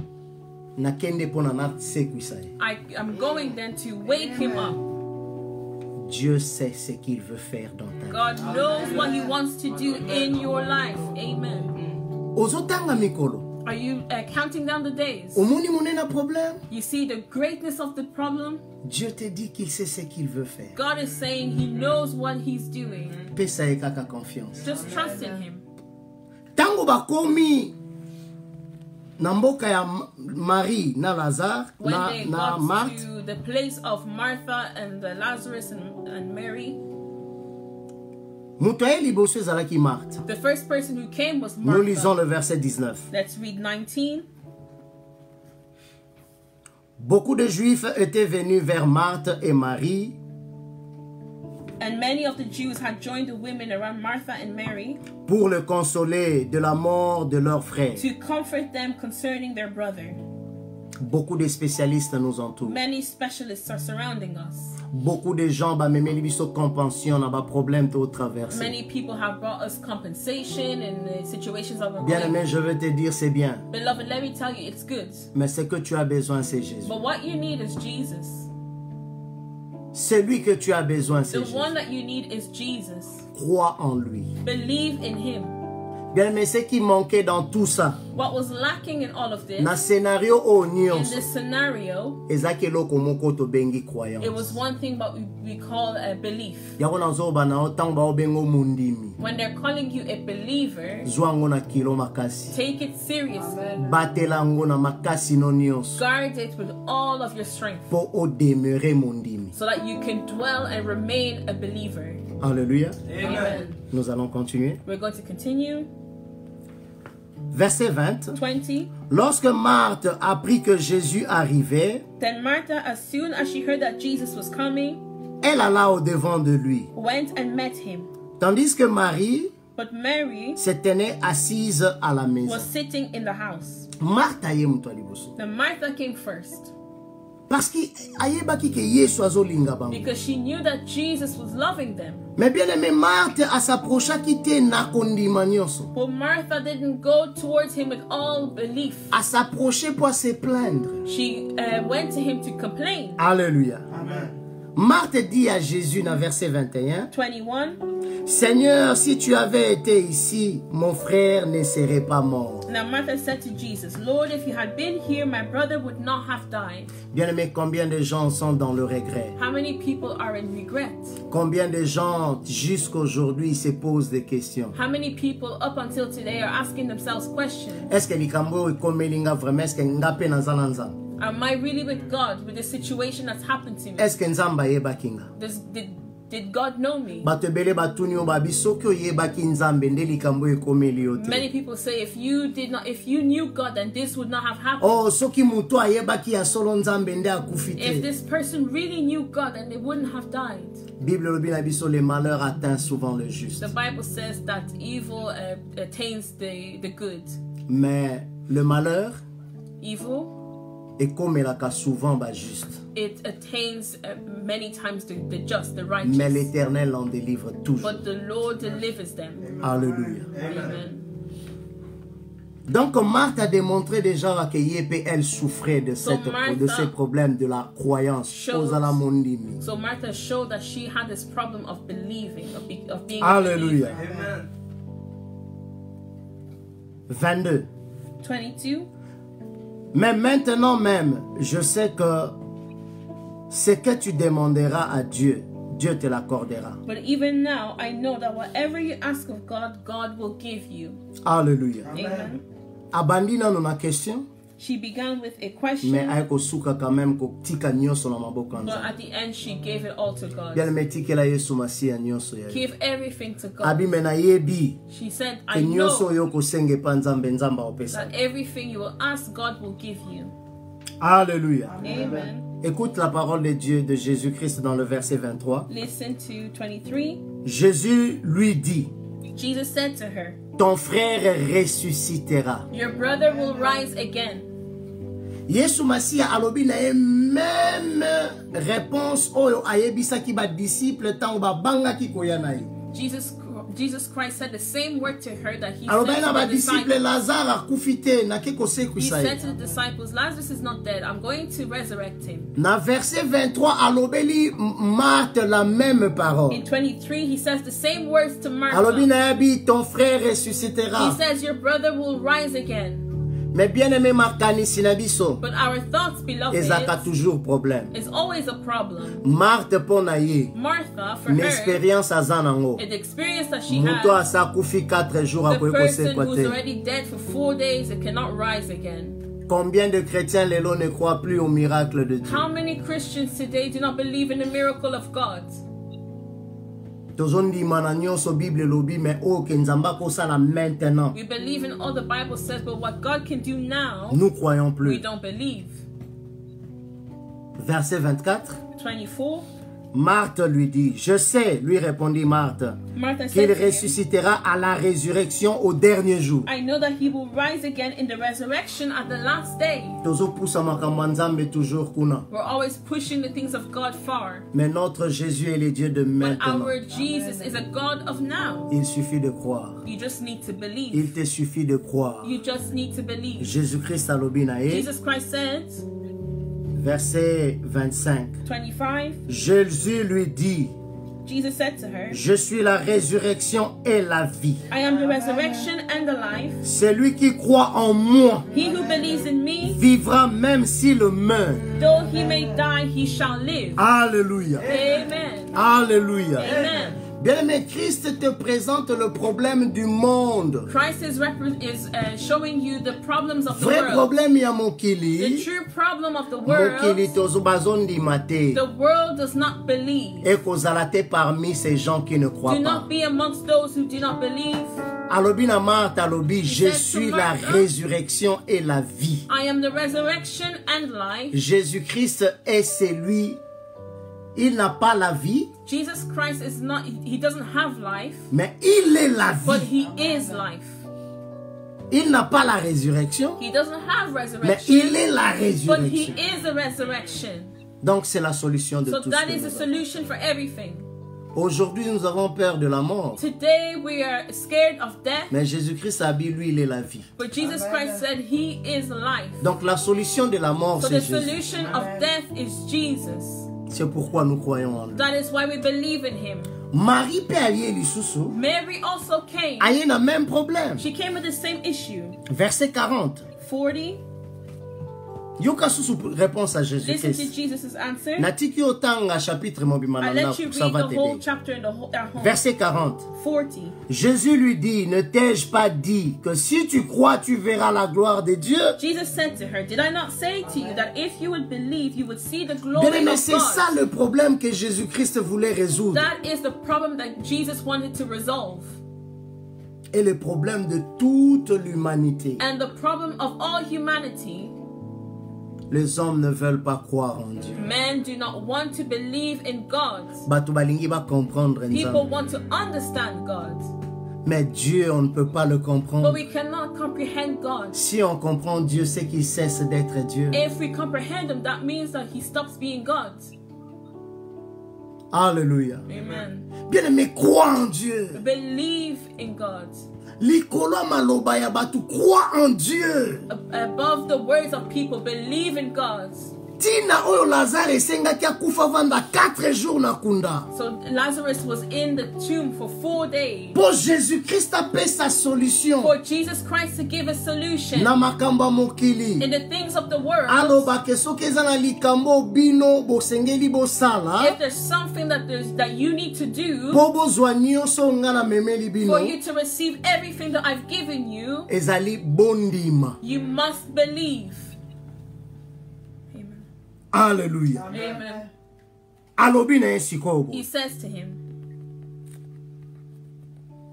Nakende pona na sekwisa ye. I am going then to wake him up. Dieu sait ce qu'il veut faire dans ta vie. God knows what he wants to do in your life. Amen. Ozotanga mikolo. Are you counting down the days? Omoni monena problème. You see the greatness of the problem? Dieu te dit qu'il sait ce qu'il veut faire. God is saying he knows what he's doing. Pesa ye kaka confiance. Just trust in him. Tango bakomi na mboka ya Marie na Lazare When na, they na got Marthe, to the place of Martha and Lazarus and Mary, moto aye liboso ezalaki Marthe. the first person who came was Nous lisons Martha. le verset 19. Let's read 19. Beaucoup de Juifs étaient venus vers Marthe et Marie And many of the Jews had joined the women around Martha and Mary pour le consoler de la mort de leur frère. to comfort them concerning their brother. Beaucoup de spécialistes nous entourent. Many specialists are surrounding us. Beaucoup de gens bamemeli biso compassion na ba problème to traverser. Many people have brought us compensation in the situations of our Bien life. aimé, je veux te dire c'est bien, Beloved, let me tell you, it's good. mais ce que tu as besoin c'est Jésus. But what you need is Jesus. Celui que tu as besoin c'est The Jésus. one that you need is Jesus. Crois en lui. Believe in him. Bien aimé, ce qui manquait dans tout ça, What was lacking in all of this, na scénario o in nyonso this scenario, ezaki eloko moko tobengi it was croyance. one thing that we call a belief. Yango nazoba na ntango baobenga mundimi When they're calling you a believer, zwa yango na kilo makasi, take it seriously. batela yango na makasi no nyonso Guard it with all of your strength mpo odemeure mondimi. so that you can dwell and remain a believer. Alléluia. Amen. Nous allons continuer. We're going to continue. Verset 20. 20. Lorsque Marthe apprit que Jésus arrivait, Then Martha, as soon as she heard that Jesus was coming, elle alla au devant de lui, went and met him. tandis que Marie But Mary se tenait assise à la maison. was sitting in the house. Marthe aye mutu aliboso. Then Martha came first Parce que ayebaki ke Yesu azolinga bango. because she knew that Jesus was loving them. Mais bien aimé, Marthe s'approchaki te na kondima nyonso. But Martha didn't go towards him with all belief. A s'approcher pour se plaindre. She went to him to complain. Alléluia. Marthe dit à Jésus dans verset 21, 21. Seigneur, si tu avais été ici, mon frère ne serait pas mort. Now Martha said to Jesus, Lord, if you had been here, my brother would not have died. Bien-aimé, combien de gens sont dans le regret? How many people are in regret? Combien de gens jusqu'aujourd'hui se posent des questions? How many people up until today are asking themselves questions? Est-ce que likambo ekomelinga vraiment? Est-ce que ngape nazala nzambe? Am I really with God with the situation that's happened to me? Est-ce que nzambe ayebaki nga? Did God know me? Bato ebele batuni yo babi soki oyebaki nzambe nde likambo ekomeli yo te. Many people say if you knew God, then this would not have happened. Oh, soki mutu ayebaki ya solo nzambe nde akufi If te. this person really knew God, then they wouldn't have died. Bible lobi na biso le malheur atteint souvent le juste. The Bible says that evil attains the good. Mais le malheur Evil, ekomelaka souvent ba juste. it attains many times the just, the righteous. Mais l'Éternel en délivre toujours. But the Lord delivers them. Alléluia. Amen. Donc Marthe a démontré déjà que Yépe elle souffrait de ces problèmes de la croyance. Ozala mondimi. So Martha showed that she had this problem of believing, of being Alléluia. a believer. 22. 22. Mais maintenant même, je sais que ce que tu demanderas à Dieu, Dieu te l'accordera. But even now, I know that whatever you ask of God, God will give you. Alléluia. Amen. Abandi na na question, She began with a mais question, ayeko suka quand même ko tika nyonso na maboko but nzambe. at the end, she gave it all to God. Bien metikela Yesu Masiya nyonso ya. Give everything to God. Abi mena yebi She said, ke I nyonso know yo ko senge pa nzambe nzamba opesa. that everything you will ask, God will give you. Alléluia. Amen. Écoute la parole de Dieu de Jésus-Christ dans le verset 23. Listen to 23. Jésus lui dit, Jesus said to her, ton frère ressuscitera. your brother will rise again. Yesu Masiya alobi na ye même réponse oyo ayebisaki ba disciple tango ba bangaki koya na ye. Jesus Christ said the same word to her that he Alobi na ba said to the disciple disciples. Lazare akufi te na ke kosekwisa He ye. said to the disciples, Lazarus is not dead. I'm going to resurrect him. Na verset 23 alobeli Marthe la même parole. In 23, he says the same words to Alobi Martha. na yebi ton frère He ressuscitera. says, your brother will rise again. Mais bien aimé makanisi na biso But our thoughts, ezaka beloved, toujours problème. is always a problem. Marthe pon na ye Martha, for une her, expérience aza nango. the experience that she Muto has, asa kufi 4 jours the akoki person kosekwa who's te. already dead for 4 days and cannot rise again. Combien de chrétiens lelo ne croient plus au miracle de Dieu? How many Christians today do not believe in the miracle of God? Tozondima na nyonso Bible lobi mais o ke nzamba kosala maintenant. We believe in all the Bible says, but what God can do now, Nous croyons we plus. don't believe. Verset 24. 24. Marthe lui dit, je sais, lui répondit Marthe, Martha qu'il said to him, ressuscitera à la résurrection au dernier jour. I know that he will rise again in the resurrection at the last day. Tozopusa makambo ya Nzambe toujours kuna. We're always pushing the things of God far. Mais notre Jésus est le Dieu de But maintenant. our Jesus is a God of now. Il suffit de croire. You just need to believe. Il te suffit de croire. You just need to believe. Jésus-Christ alobi na ye, Jesus Christ said, verset 25. 25, Jésus lui dit, Jesus said to her, je suis la résurrection et la vie. I am the resurrection and the life. Celui qui croit en moi He who believes in me, vivra même s'il meurt. though he may die, he shall live. Alléluia. Amen. Alléluia. Amen. Bien-aimé, Christ te présente le problème du monde. Christ is showing you the problems of the Vrai world. problème ya The mokili. true problem of the world, Mokili tozo bazondima te. the world does not believe. Et kozala te parmi ces gens qui ne croient Do pas. not be amongst those who do not believe. Alobi na Marthe alobi, je said to suis la Martha, résurrection et la vie. I am the resurrection and life. Jésus-Christ est celui, il n'a pas la vie, Jesus Christ is not, he doesn't have life, mais il est la but vie. he is life. Il n'a pas la résurrection, He doesn't have mais resurrection, il est la but he résurrection. is the resurrection. Donc c'est la solution de So tout that ce is que the nous avons. solution for everything. Aujourd'hui, nous avons peur de la mort. Today we are scared of death, Mais Jésus-Christ a dit, lui, il est la vie. but Jesus Christ said he is life. Donc la solution de la mort, So c'est the Jésus. solution of death is Jesus. C'est pourquoi nous croyons en lui. That is why we believe in him. Marie peut aller lisusu. Mary also came. Aïe, le même problème. She came with the same issue. Verset 40. 40. Yoka susu réponse à Listen to Jésus-Christ. Jesus' answer. Natiki otanga chapitre I mobimana let you ça read va the whole t'aider. chapter in the whole, at home. Verset 40. 40. Jésus lui dit, ne t'ai-je pas dit que si tu crois, tu verras la gloire de Dieu? Jesus said to her, did I not say to you that if you would believe, you would see the Bien glory aimé, of c'est ça God? le problème que Jésus-Christ voulait résoudre. That is the problem that Jesus wanted to resolve. Et le problème de toute l'humanité. And the problem of all humanity, Les hommes ne veulent pas croire en Dieu. men do not want to believe in God. Bato balingi ba comprendre People Nzambe. want to understand God. Mais Dieu, on ne peut pas le But comprendre. we cannot comprehend God. Si on comprend Dieu, c'est qu'il cesse d'être Dieu. If we comprehend Him, that means that He stops being God. Alléluia. Amen. Bien aimé, crois en Dieu. Believe in God. Likolo maloba ya batu, crois en Dieu. Above the words of people, believe in God. Tina oyo Lazare esengaki akufa vanda 4 jours na kunda. So Lazarus was in the tomb for 4 days. Po Jésus-Christ ape sa solution. For Jesus Christ to give a solution Na makamba mokili. in the things of the world. Aloba ke soki eza na likambo bino bosengeli bosala. If there's something that you need to do Po bozwa nyonso nga na memeli bino. for you to receive everything that I've given you, Ezali bondima. you must believe. Amen. Alléluia. Amen. Alobi na esikobo. He says to him,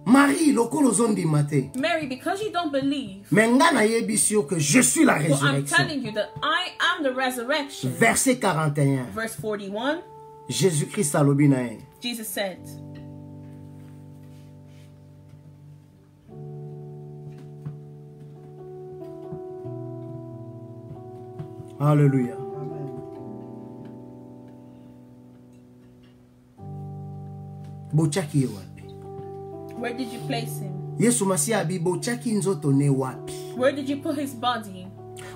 Marie, lokolo zondima te. Mary, because you don't believe, Mais nga na yebisi yo que je suis la well, I'm résurrection. telling you that I am the resurrection. Verset 41. Verse 41, Jésus-Christ alobi na ye. Jesus said, Alléluia. Bochaki ye wapi? where did you place him? Yesu Masiya abi bochaki nzoto ne wapi? Where did you put his body?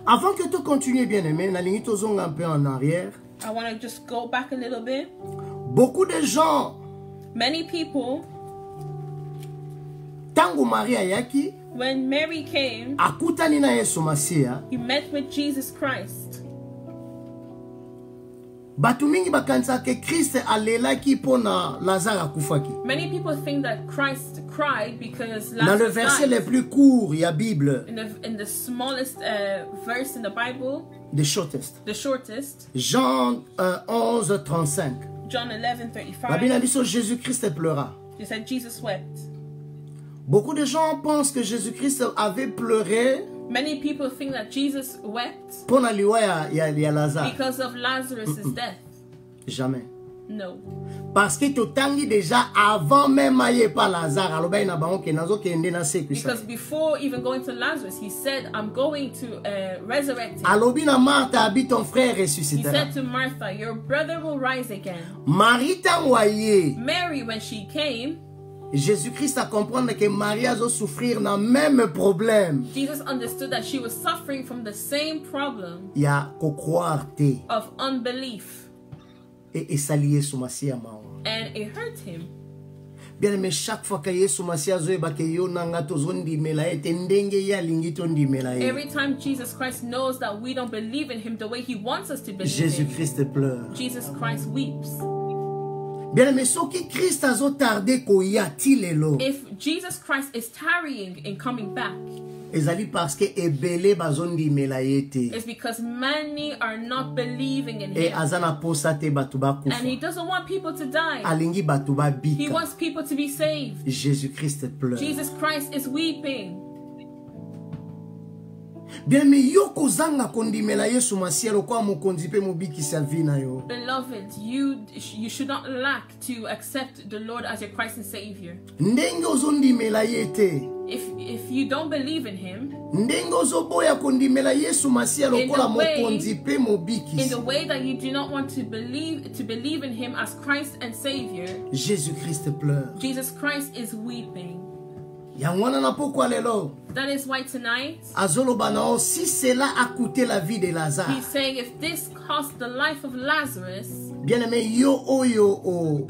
Avant que tu continues bien aimé, nalingi tozonga un peu en arrière. I want to just go back a little bit. Beaucoup de gens, Many people, tango Marie ayaki, when Mary came, akutani na Yesu Masiya, he met with Jesus Christ. batu mingi bakanisa ke Christ alelaki pona Lazare akufaki. Many people think that Christ cried because Dans le Lazarus verset le died. plus court, il y a Bible, In the smallest verse in the Bible, the shortest. the shortest, Jean 11, 35. John La Bible 11:35, a dit que Jésus-Christ pleura. he said Jesus wept. Beaucoup de gens pensent que Jésus-Christ avait pleuré Many people think that Jesus wept pour la liwa ya Lazare. because of Lazarus' death. Jamais. No. Parce que tu tangi déjà avant même aye pas Lazare. Alors ben na bango ke nazo kende na seku sa. Because before even going to Lazarus, he said, I'm going to resurrect him. Alobi na Martha abi ton frère He ressuscitera. said to Martha, your brother will rise again. Marie tangoye. Mary, when she came, Jésus-Christ a comprendre que Marie a souffrir na même problème. Jesus understood that she was suffering from the same problem Ya ko croire te of unbelief. et salier sou Masiya mawa. And it hurt him. Bien aimé, chaque fois que Yesu Masiya zoyeba ke yo nanga tozondimela ye te ndenge ye alingi tondimela ye. Every time Jesus Christ knows that we don't believe in him the way he wants us to believe in him, Jésus-Christ pleure. Jesus Christ weeps. Bien aimé, soki Christ azo tarde koya ti lelo. If Jesus Christ is tarrying in coming back, Ezali parce que ebele bazondimela ye te. it's because many are not believing in E him. azana posa te batu bakufa. And he doesn't want people to die. Alingi batu He babika. wants people to be saved. Jésus-Christ pleure. Jesus Christ is weeping. Bien aimé, yo kozanga kondimela Yesu Masiya lokola mokonzi pe mobikisi ya vi na yo. Beloved, you should not lack to accept the Lord as your Christ and Savior. Ndenge ozondimela ye te. If you don't believe in him, Ndenge ozoboya kondimela Yesu Masiya lokola mokonzi pe in mobikisi. the way that you do not want to believe in him as Christ and Savior, Jésus-Christ pleure. Jesus Christ is weeping. Yangwana na pokwa lelo. That is why tonight Azoloba na o, si cela a coûté la vie de he's Lazare. saying, if this cost the life of Lazarus, Bien aimé, yo oyo o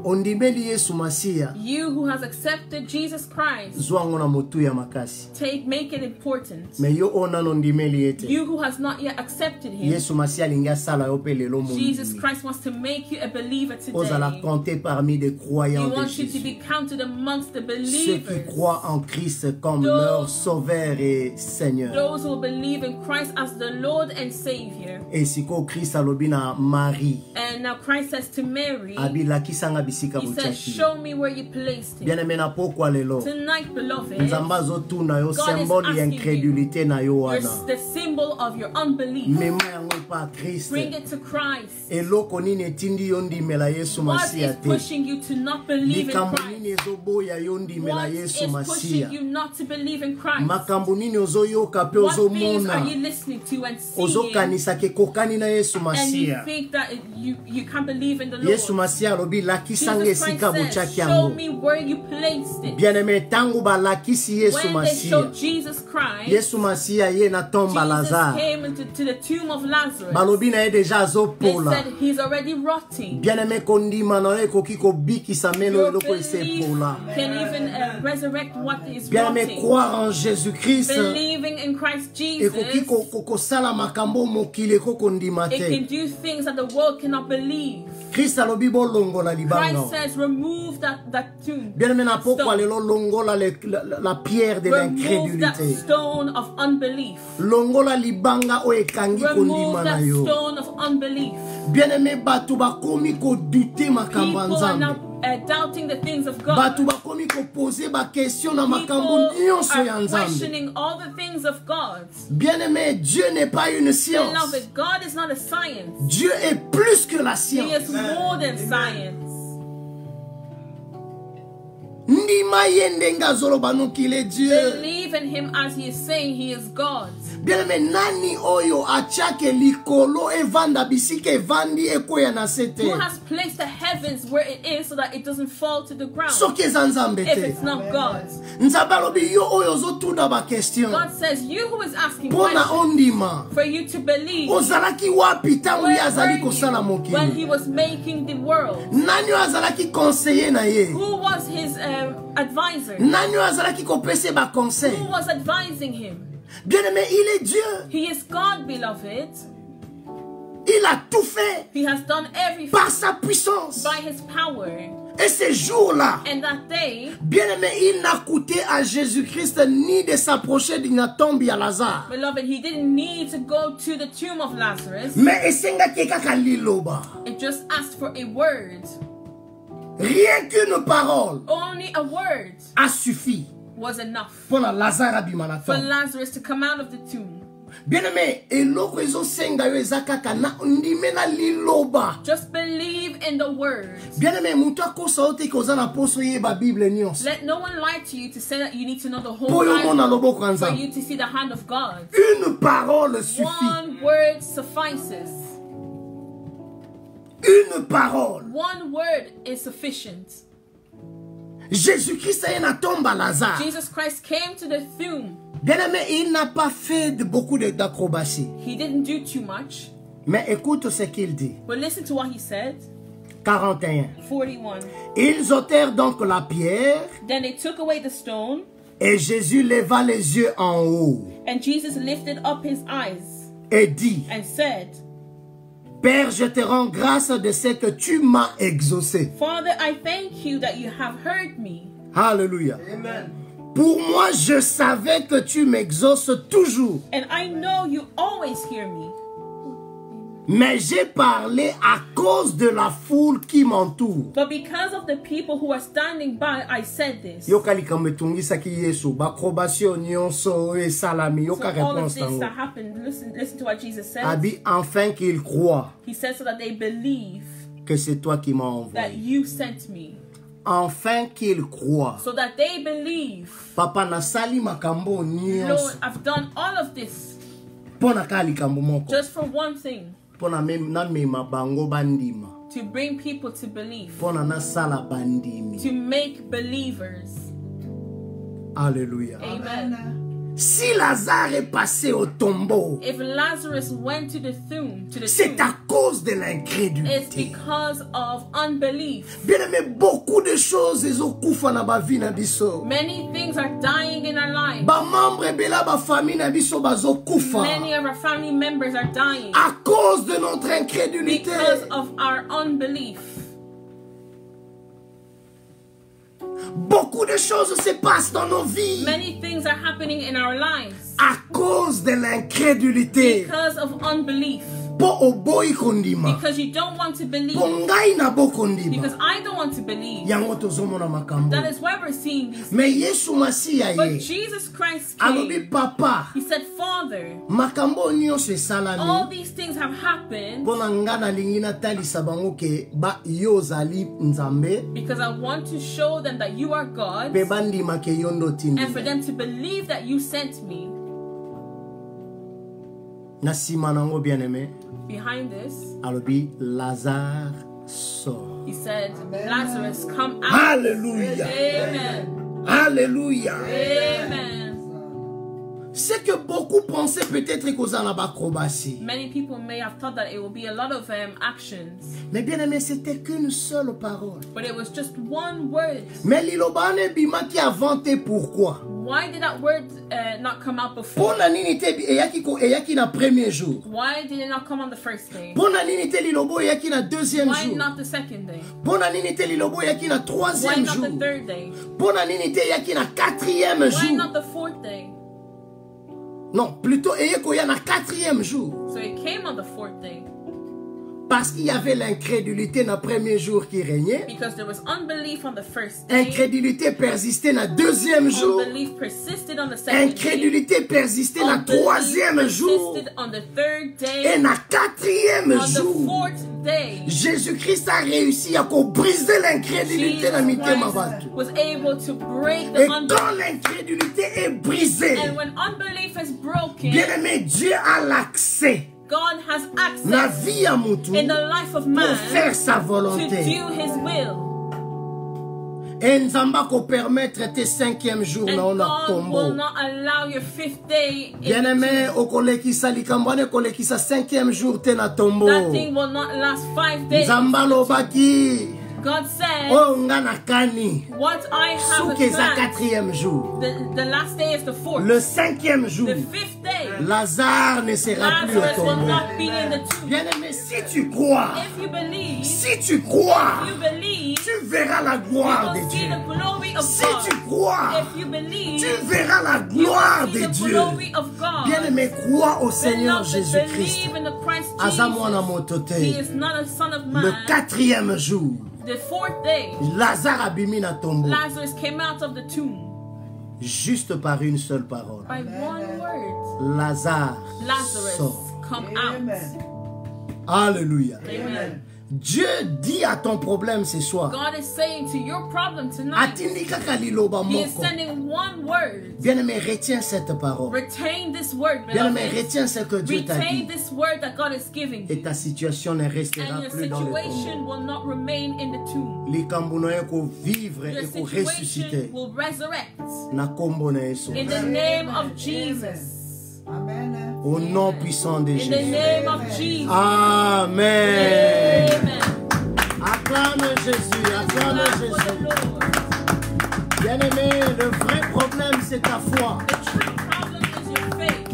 ondimeli Yesu Masiya. you who has accepted Jesus Christ, Zwango na motu ya makasi. make it important. Me yo ona ondimeli yete. You who has not yet accepted him, Yesu Masiya linga sala yo pe lelo mo. Jesus Christ wants to make you a believer Ozala today. compter parmi des He croyants de wants you to Jésus. be counted amongst the Ceux qui believers. croient en Christ comme Those- leur sauveur et Seigneur. Those who believe in Christ as the Lord and Savior. Et siko Christ alobi na Marie. And now Christ says to Mary, Abilaki sanga bisika he says, buchaki. show me where you placed him. Bien aimé na pokwa lelo. Tonight, beloved, Nzamba azotuna yo God is symbole ya asking incrédulité na yo wana. you're the symbol of your unbelief. Mema yango pa Christ. Bring it to Christ. Eloko nini etindi yo ndimela Yesu What Masiya is te. pushing you to not believe in Likambo Christ? nini ezoboya yo ndimela What Yesu is Masiya. pushing you not to believe in Christ? Makambo nini ozoyoka pe What things ozomona. are you listening to and seeing? Ozokanisa ke kokani na Yesu And you Masiya. think that you can't believe in the Yesu Lord. Masiya alobi lakisanga Jesus Christ esika says, bochaki show yango. me where you placed it. Bien aimé, tango balakisi Yesu When they showed Masiya. Jesus Christ, Yesu Masiya ye na tomba Jesus Lazare. came to the tomb of Lazarus. Balobi na ye deja They azopola. said he's already rotting. Bien aimé, kondima na yo ekoki kobikisa meno Your eloko belief esepola. can even resurrect what is Bien aimé, rotting. croire en Jésus-Christ Believing in Christ Jesus, ekoki kosala makambo mokili ekokondima it can te. do things that the world cannot believe. Christ alobi bolongola libanga. Christ says, remove that tomb. Bien aimé, na pokwa stone. lelo longola la pierre de Remove that l'incrédulité. stone of unbelief. Longola libanga o ekangi Remove kondima na that yo. stone of unbelief. Bien aimé, bato bakomi kodute makambo ya People are Nzambe. now doubting the things of God. Bato bakomi kopose ba question na makambo People nyonso ya are Nzambe. questioning all the things of God. Bien aimé, Dieu n'est pas une science. Beloved, God is not a science. Dieu est plus que la He science. is more than science. Ndima ye ndenge azoloba no qu'il est Dieu. Believe in him as he is saying he is God. Bien aimé, nani oyo atiake likolo evanda bisika evandi ekoya na sete. Who has placed the heavens where it is so that it doesn't fall to the ground? Soki eza Nzambe If te. it's not God. Nzambe alobi yo oyo ozotuna ba question. God says, you who is asking Pona questions, ondima. for you to believe. Ozalaki wapi tango ye Where azali were kosala you when he mokili? was making the world? Nani oyo azalaki conseiller na ye? Who was his advisor? Nani oyo azalaki kopesa ba conseil? Who was advising him? Bien aimé, il est Dieu. He is God, beloved. Il a tout fait He has done everything par sa puissance. by his power. Et ce jour-là, And that day, bien aimé, il n'a coûté à Jésus-Christ ni de s'approcher de la tombe à Lazare. beloved, he didn't need to go to the tomb of Lazarus. Mais esengaki kaka liloba. It just asked for a word. Rien qu'une parole Only a word a suffi was enough pour la Lazare abima na for tombe. Lazarus to come out of the tomb. Bien aimé, eloko ezosenga yo eza kaka na ndime na liloba. Just believe in the word. Bien aimé, mutu akosa ote koza na poso yeba Bible nyonso. Let no one lie to you to say that you need to know the whole Po yo mona Bible loboko ya for Nzambe. you to see the hand of God. Une parole suffit. One word suffices. Une parole. One word is sufficient. Jésus-Christ est na tombe à Lazare. Jesus Christ came to the tomb. Bien aimé, il n'a pas fait beaucoup d'acrobatie. He didn't do too much. Mais écoute ce qu'il dit. But listen to what he said. 41. 41. Ils ôtèrent donc la pierre Then they took away the stone, et Jésus leva les yeux en haut and Jesus lifted up his eyes et dit, and said, Père, je te rends grâce de ce que tu m'as exaucé. Father, I thank you that you have heard me. Alléluia. Amen. Pour moi, je savais que tu m'exauces toujours. And I know you always hear me. Mais j'ai parlé à cause de la foule qui m'entoure. But because of the people who are standing by, I said this. Yoka likambo etungisaki Yesu, bakrobasio nyonso esalami, So yoka all of réponse this nango. that happened, listen to what Jesus said. Abi, enfin qu'ils croient He said so that they believe que c'est toi qui m'as that envoyé. you sent me. Enfin qu'ils croient. So that they believe, Papa nasali makambo Lord, nyonso. I've done all of this Pona ka likambo moko. just for one thing, Pona namema bango bandima. to bring people to believe, Pona nasala bandimi. to make believers. Alléluia. Amen. Si Lazare est passé au tombeau, If Lazarus went to the tomb, c'est à cause de it's l'incrédulité. because of unbelief. Bien aimé, beaucoup de choses ezokufa na ba vie na biso. Many things are dying in our lives. Ba membre bela ba famille na biso bazokufa Many of our family members are dying à cause de notre incrédulité. because of our unbelief. Beaucoup de choses se passent dans nos vies Many things are happening in our lives à cause de l'incrédulité. because of unbelief. Po oboyi kondima. Because you don't want to believe. Po ngai na bo kondima. Because I don't want to believe. Yango tozomona makambo. That is why we're seeing these Mais things. Yesu Masiya But ye. Jesus Christ Alobi came. papa. He said, Father, Makambo nyonso all esalami. these things have happened Pona nga nalingi natalisa bango ke ba yo ozali Nzambe. because I want to show them that you are God Pe bandima ke yo ndo tindi. and for them to believe that you sent me. Na sima nango bien aimé. Behind this, Alobi Lazare sort. he said, Lazarus, come out. Alléluia. Amen. Alléluia. Amen. C'est que beaucoup pensaient peut-être que vous en avez acrobatie. Many people may have thought that it will be a lot of actions, Mais bien aimé, c'était qu'une seule parole. but it was just one word. Mais l'ilobane bima qui a vanté pourquoi? Why did that word not come out before? Pona nini te eyaki na premier jour. Why did it not come on the first day? Pona nini te lilobo eyaki na deuxième Why jour. not the second day? Pona nini te lilobo eyaki na Why troisième not jour. the third day? Pona nini te eyaki na quatrième Why jour. not the fourth day? Non, plutôt eyeko ya na quatrième jour. So it came on the fourth day Parce qu'il y avait l'incrédulité na premier jour qui régnait. because there was unbelief on the first day. Incrédulité persistait na deuxième jour. Unbelief persisted on the second day. Incrédulité persistait na Unbelief troisième jour. persisted on the third Et day. na quatrième On the jour, fourth day, Jésus-Christ a réussi à briser l'incrédulité Jesus dans mitema Christ batu. was able to break Et the quand unbelief. l'incrédulité est brisée, And when unbelief is broken, bien aimé, Dieu a l'accès God has na access vie à Moutou in the life of pour man faire sa to volonté. do his will. Et Nzamba ko permettre tes cinquième jour And na ona God will tombo. not allow your fifth day in Bien aimé, okolekisa likambane kolekisa cinquième jour te na tombo. that thing will not last 5 days. Nzamba lobaki. God said, Oh nga na kani. what I have Souke za planned, quatrième jour. the last day is the fourth. Le cinquième jour, The fifth day, Lazare ne sera plus au Lazarus will tombeau. not be in the tomb. Bien aimé, si tu crois, If you believe, si tu crois, you believe, tu verras la you gloire de will see Dieu. the glory of Si God. tu crois, If you believe, tu verras la you gloire will see de the Dieu. glory of God. Bien aimé, crois au Seigneur Beloved, Jésus-Christ. believe in the Christ Aza mwana Jesus. motote. He is not a son of man. Le quatrième jour, The fourth day, Lazare abimi na tombeau. Lazarus came out of the tomb Juste par une seule parole. by one word. Lazare Lazarus, sort. come out. Amen. Alléluia. Amen. Dieu dit à ton problème ce soir. God is saying to your problem tonight, Atindi kaka liloba He is moko. sending one word. Bien-aimé, retiens cette parole. Retain this word, Bien-aimé, beloved. retiens ce que Dieu t'a Retain dit. this word that God is giving Et you. ta situation ne restera And your plus dans le tombeau. situation will not remain in the tomb. Likambo na yo ko vivre Your et ko situation ressusciter. will resurrect Na kombo na Yesu. in the name of Jesus. Amen. Au nom puissant de In the Jésus. name of Jesus. Amen. Amen. Acclame Jésus, acclame Jésus. Bien-aimé, le vrai problème c'est ta foi. The true problem is your faith.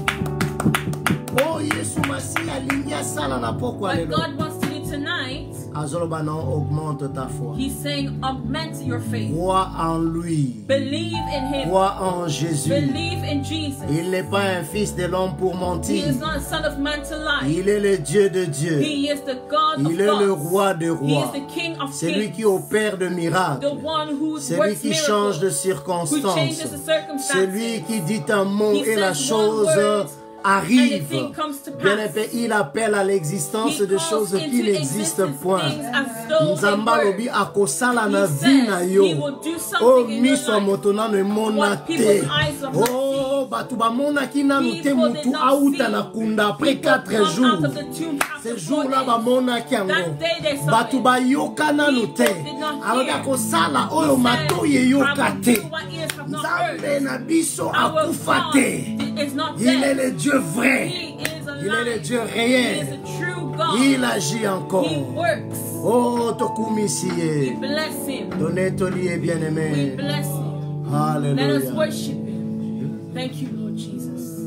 Oh, Yesu Masi alingi asala na pokwa What lelo. God wants to do tonight, Azoloba non, augmente ta foi. He's saying augment your faith. Crois en lui. Believe in Him. Crois en Jésus. Believe in Jesus. Il n'est pas un fils de l'homme pour He mentir. is not a son of man to lie. Il est le Dieu de Dieu. He is the God of Il est le gods. roi de He rois. is the King of C'est lui kings. qui opère de The miracles. one who C'est lui works qui change de miracles. Who circonstances. changes the circumstances. C'est lui qui dit un mot He et la says one chose word arrive. and the thing comes to pass. Bien-aimé, il appelle à l'existence He de calls choses qui into n'existent existence point. things as though they Nzamba were. lobi akosala na He vie na says yo. he will do something Oh, in your miso life. moto nano emona What te. people's eyes have not Oh, batu bamonaki nanu te People did mutu not auta see. na kunda après People 4 come out jours. of the tomb after Ce 4 jour-là, days. bamonaki yango. That day they saw Batu it. bayoka nanu te. People did not hear. Alobi akosala oyo He mato said, ye I yoka will te. do what ears have not Nzambe heard. na biso Our akufa God te. is not Il est dead. le Dieu vrai. He is Il est le alive. Dieu He réel. is a true God. Il agit He encore. works. Oh, We tokumisiye. bless Him. Donnez toli et We bien-aimé. bless Him. Let us Alléluia. worship Him. Thank you, Lord Jesus.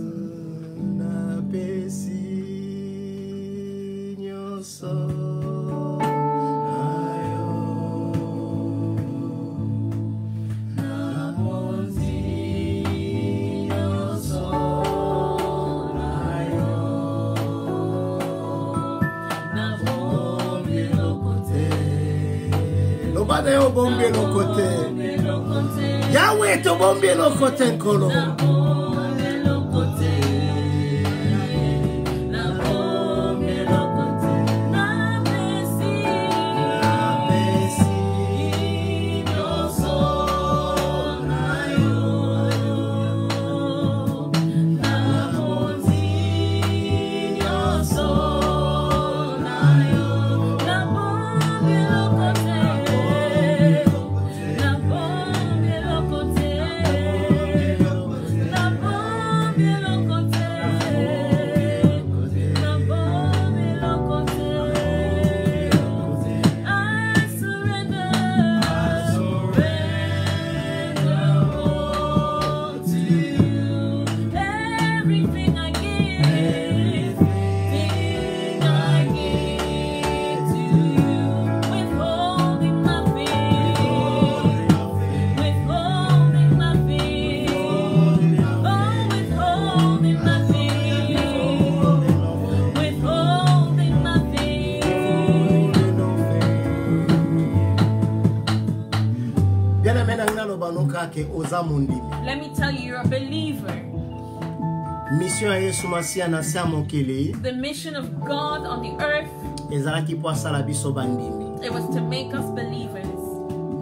Napesi nyonso. Lobade yo bombe no kote. Yahweh to bombe no kote nkolo. Everything I give to you, withholding nothing, withholding nothing, oh, withholding nothing, withholding nothing. Bien-aimé na nga loba noka ke oza mondimi. Let me tell you, you're a believer. Mission ya Yesu Masiya na se ya mokili The mission of God on the earth, ezalaki po asala biso bandimi. it was to make us believers.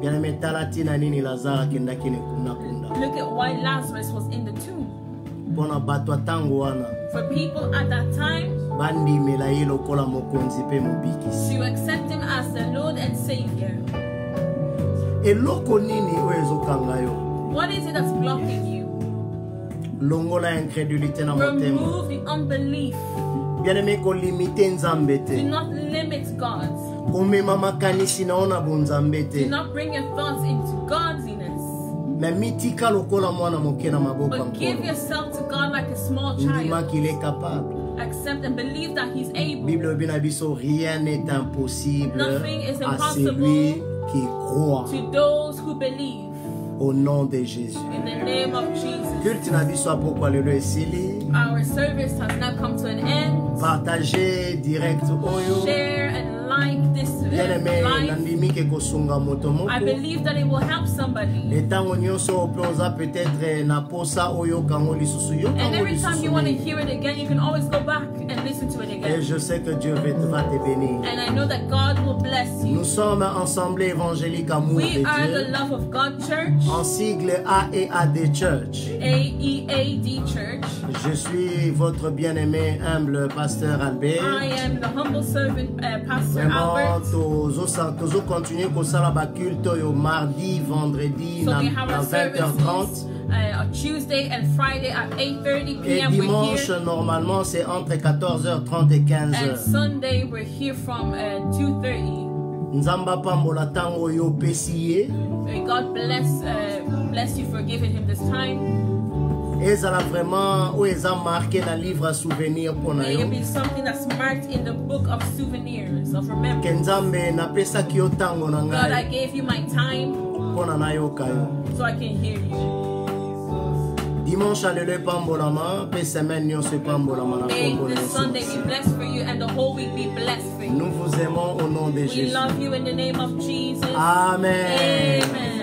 Bien-aimé, tala tina nini Lazare akendaki na kunda. Look at why Lazarus was in the tomb. Mpona bato ya ntango wana For people at that time bandimela ye lokola mokonzi mpe mobikisi. to accept him as the Lord and Savior. Eloko nini oyo ezokanga yo? What is it that's blocking you? Longola incrédulité na motema. Remove the unbelief. Bien-aimé, kolimite nzambe Do te. not limit God. Komema makanisi na ona bonzambe Do te. not bring your thoughts into godliness. Na mitika lokola mwana moke na maboko ya But give nkolo. yourself to God like a small child. Ndima qu'il est capable. Accept and believe that He's able. Bible bina biso, rien n'est impossible Nothing is à impossible celui qui croit To those who believe. au nom de Jésus. In the name of Jesus. Culte na biso apoko lelo esili. Our service has now come to an end. Partagez direct oyo. Share and like this Bien-aimé, live. nandimi ke kosunga moto moko. I believe that it will help somebody. Etango nyonso ope oza peut-être na posa oyo kango lisusu yo And kango every time you want to lisusu. hear it again, you can always go back and listen to it Et again. je sais que Dieu va te bénir. And I know that God will bless you. Nous sommes Assemblée évangélique Amour We de are the Dieu. Love of God Church, En sigle AEAD Church. AEAD Church. Je suis votre bien-aimé humble pasteur Albert. I am the humble servant, Pastor Vraiment, Albert. tozo continuer kosala ba culte yo mardi, vendredi So na we have our 20h30 services on Tuesday and Friday at 8:30 et p.m. We're dimanche here. normalement c'est entre 14h30 et And 15h. Sunday we're here from 2:30. Nzamba pambola tango yo pesiye. May God bless you for giving him this time. Ezala vraiment ou eza marqué na livre à souvenir pour na May yo. it be something that's marked in the book of souvenirs, of remembrance. Kenzambe na pesa ki yo tango na God, I ngai. gave you my time Pona na yo kayo. so I can hear you. Dimanche alele pambolama, pe semaine nyonso pambolama na May kombo this Sunday Yesu. be blessed for you and the whole week be blessed for you. Nous vous aimons au nom de We Jésus. love you in the name of Jesus. Amen. Amen.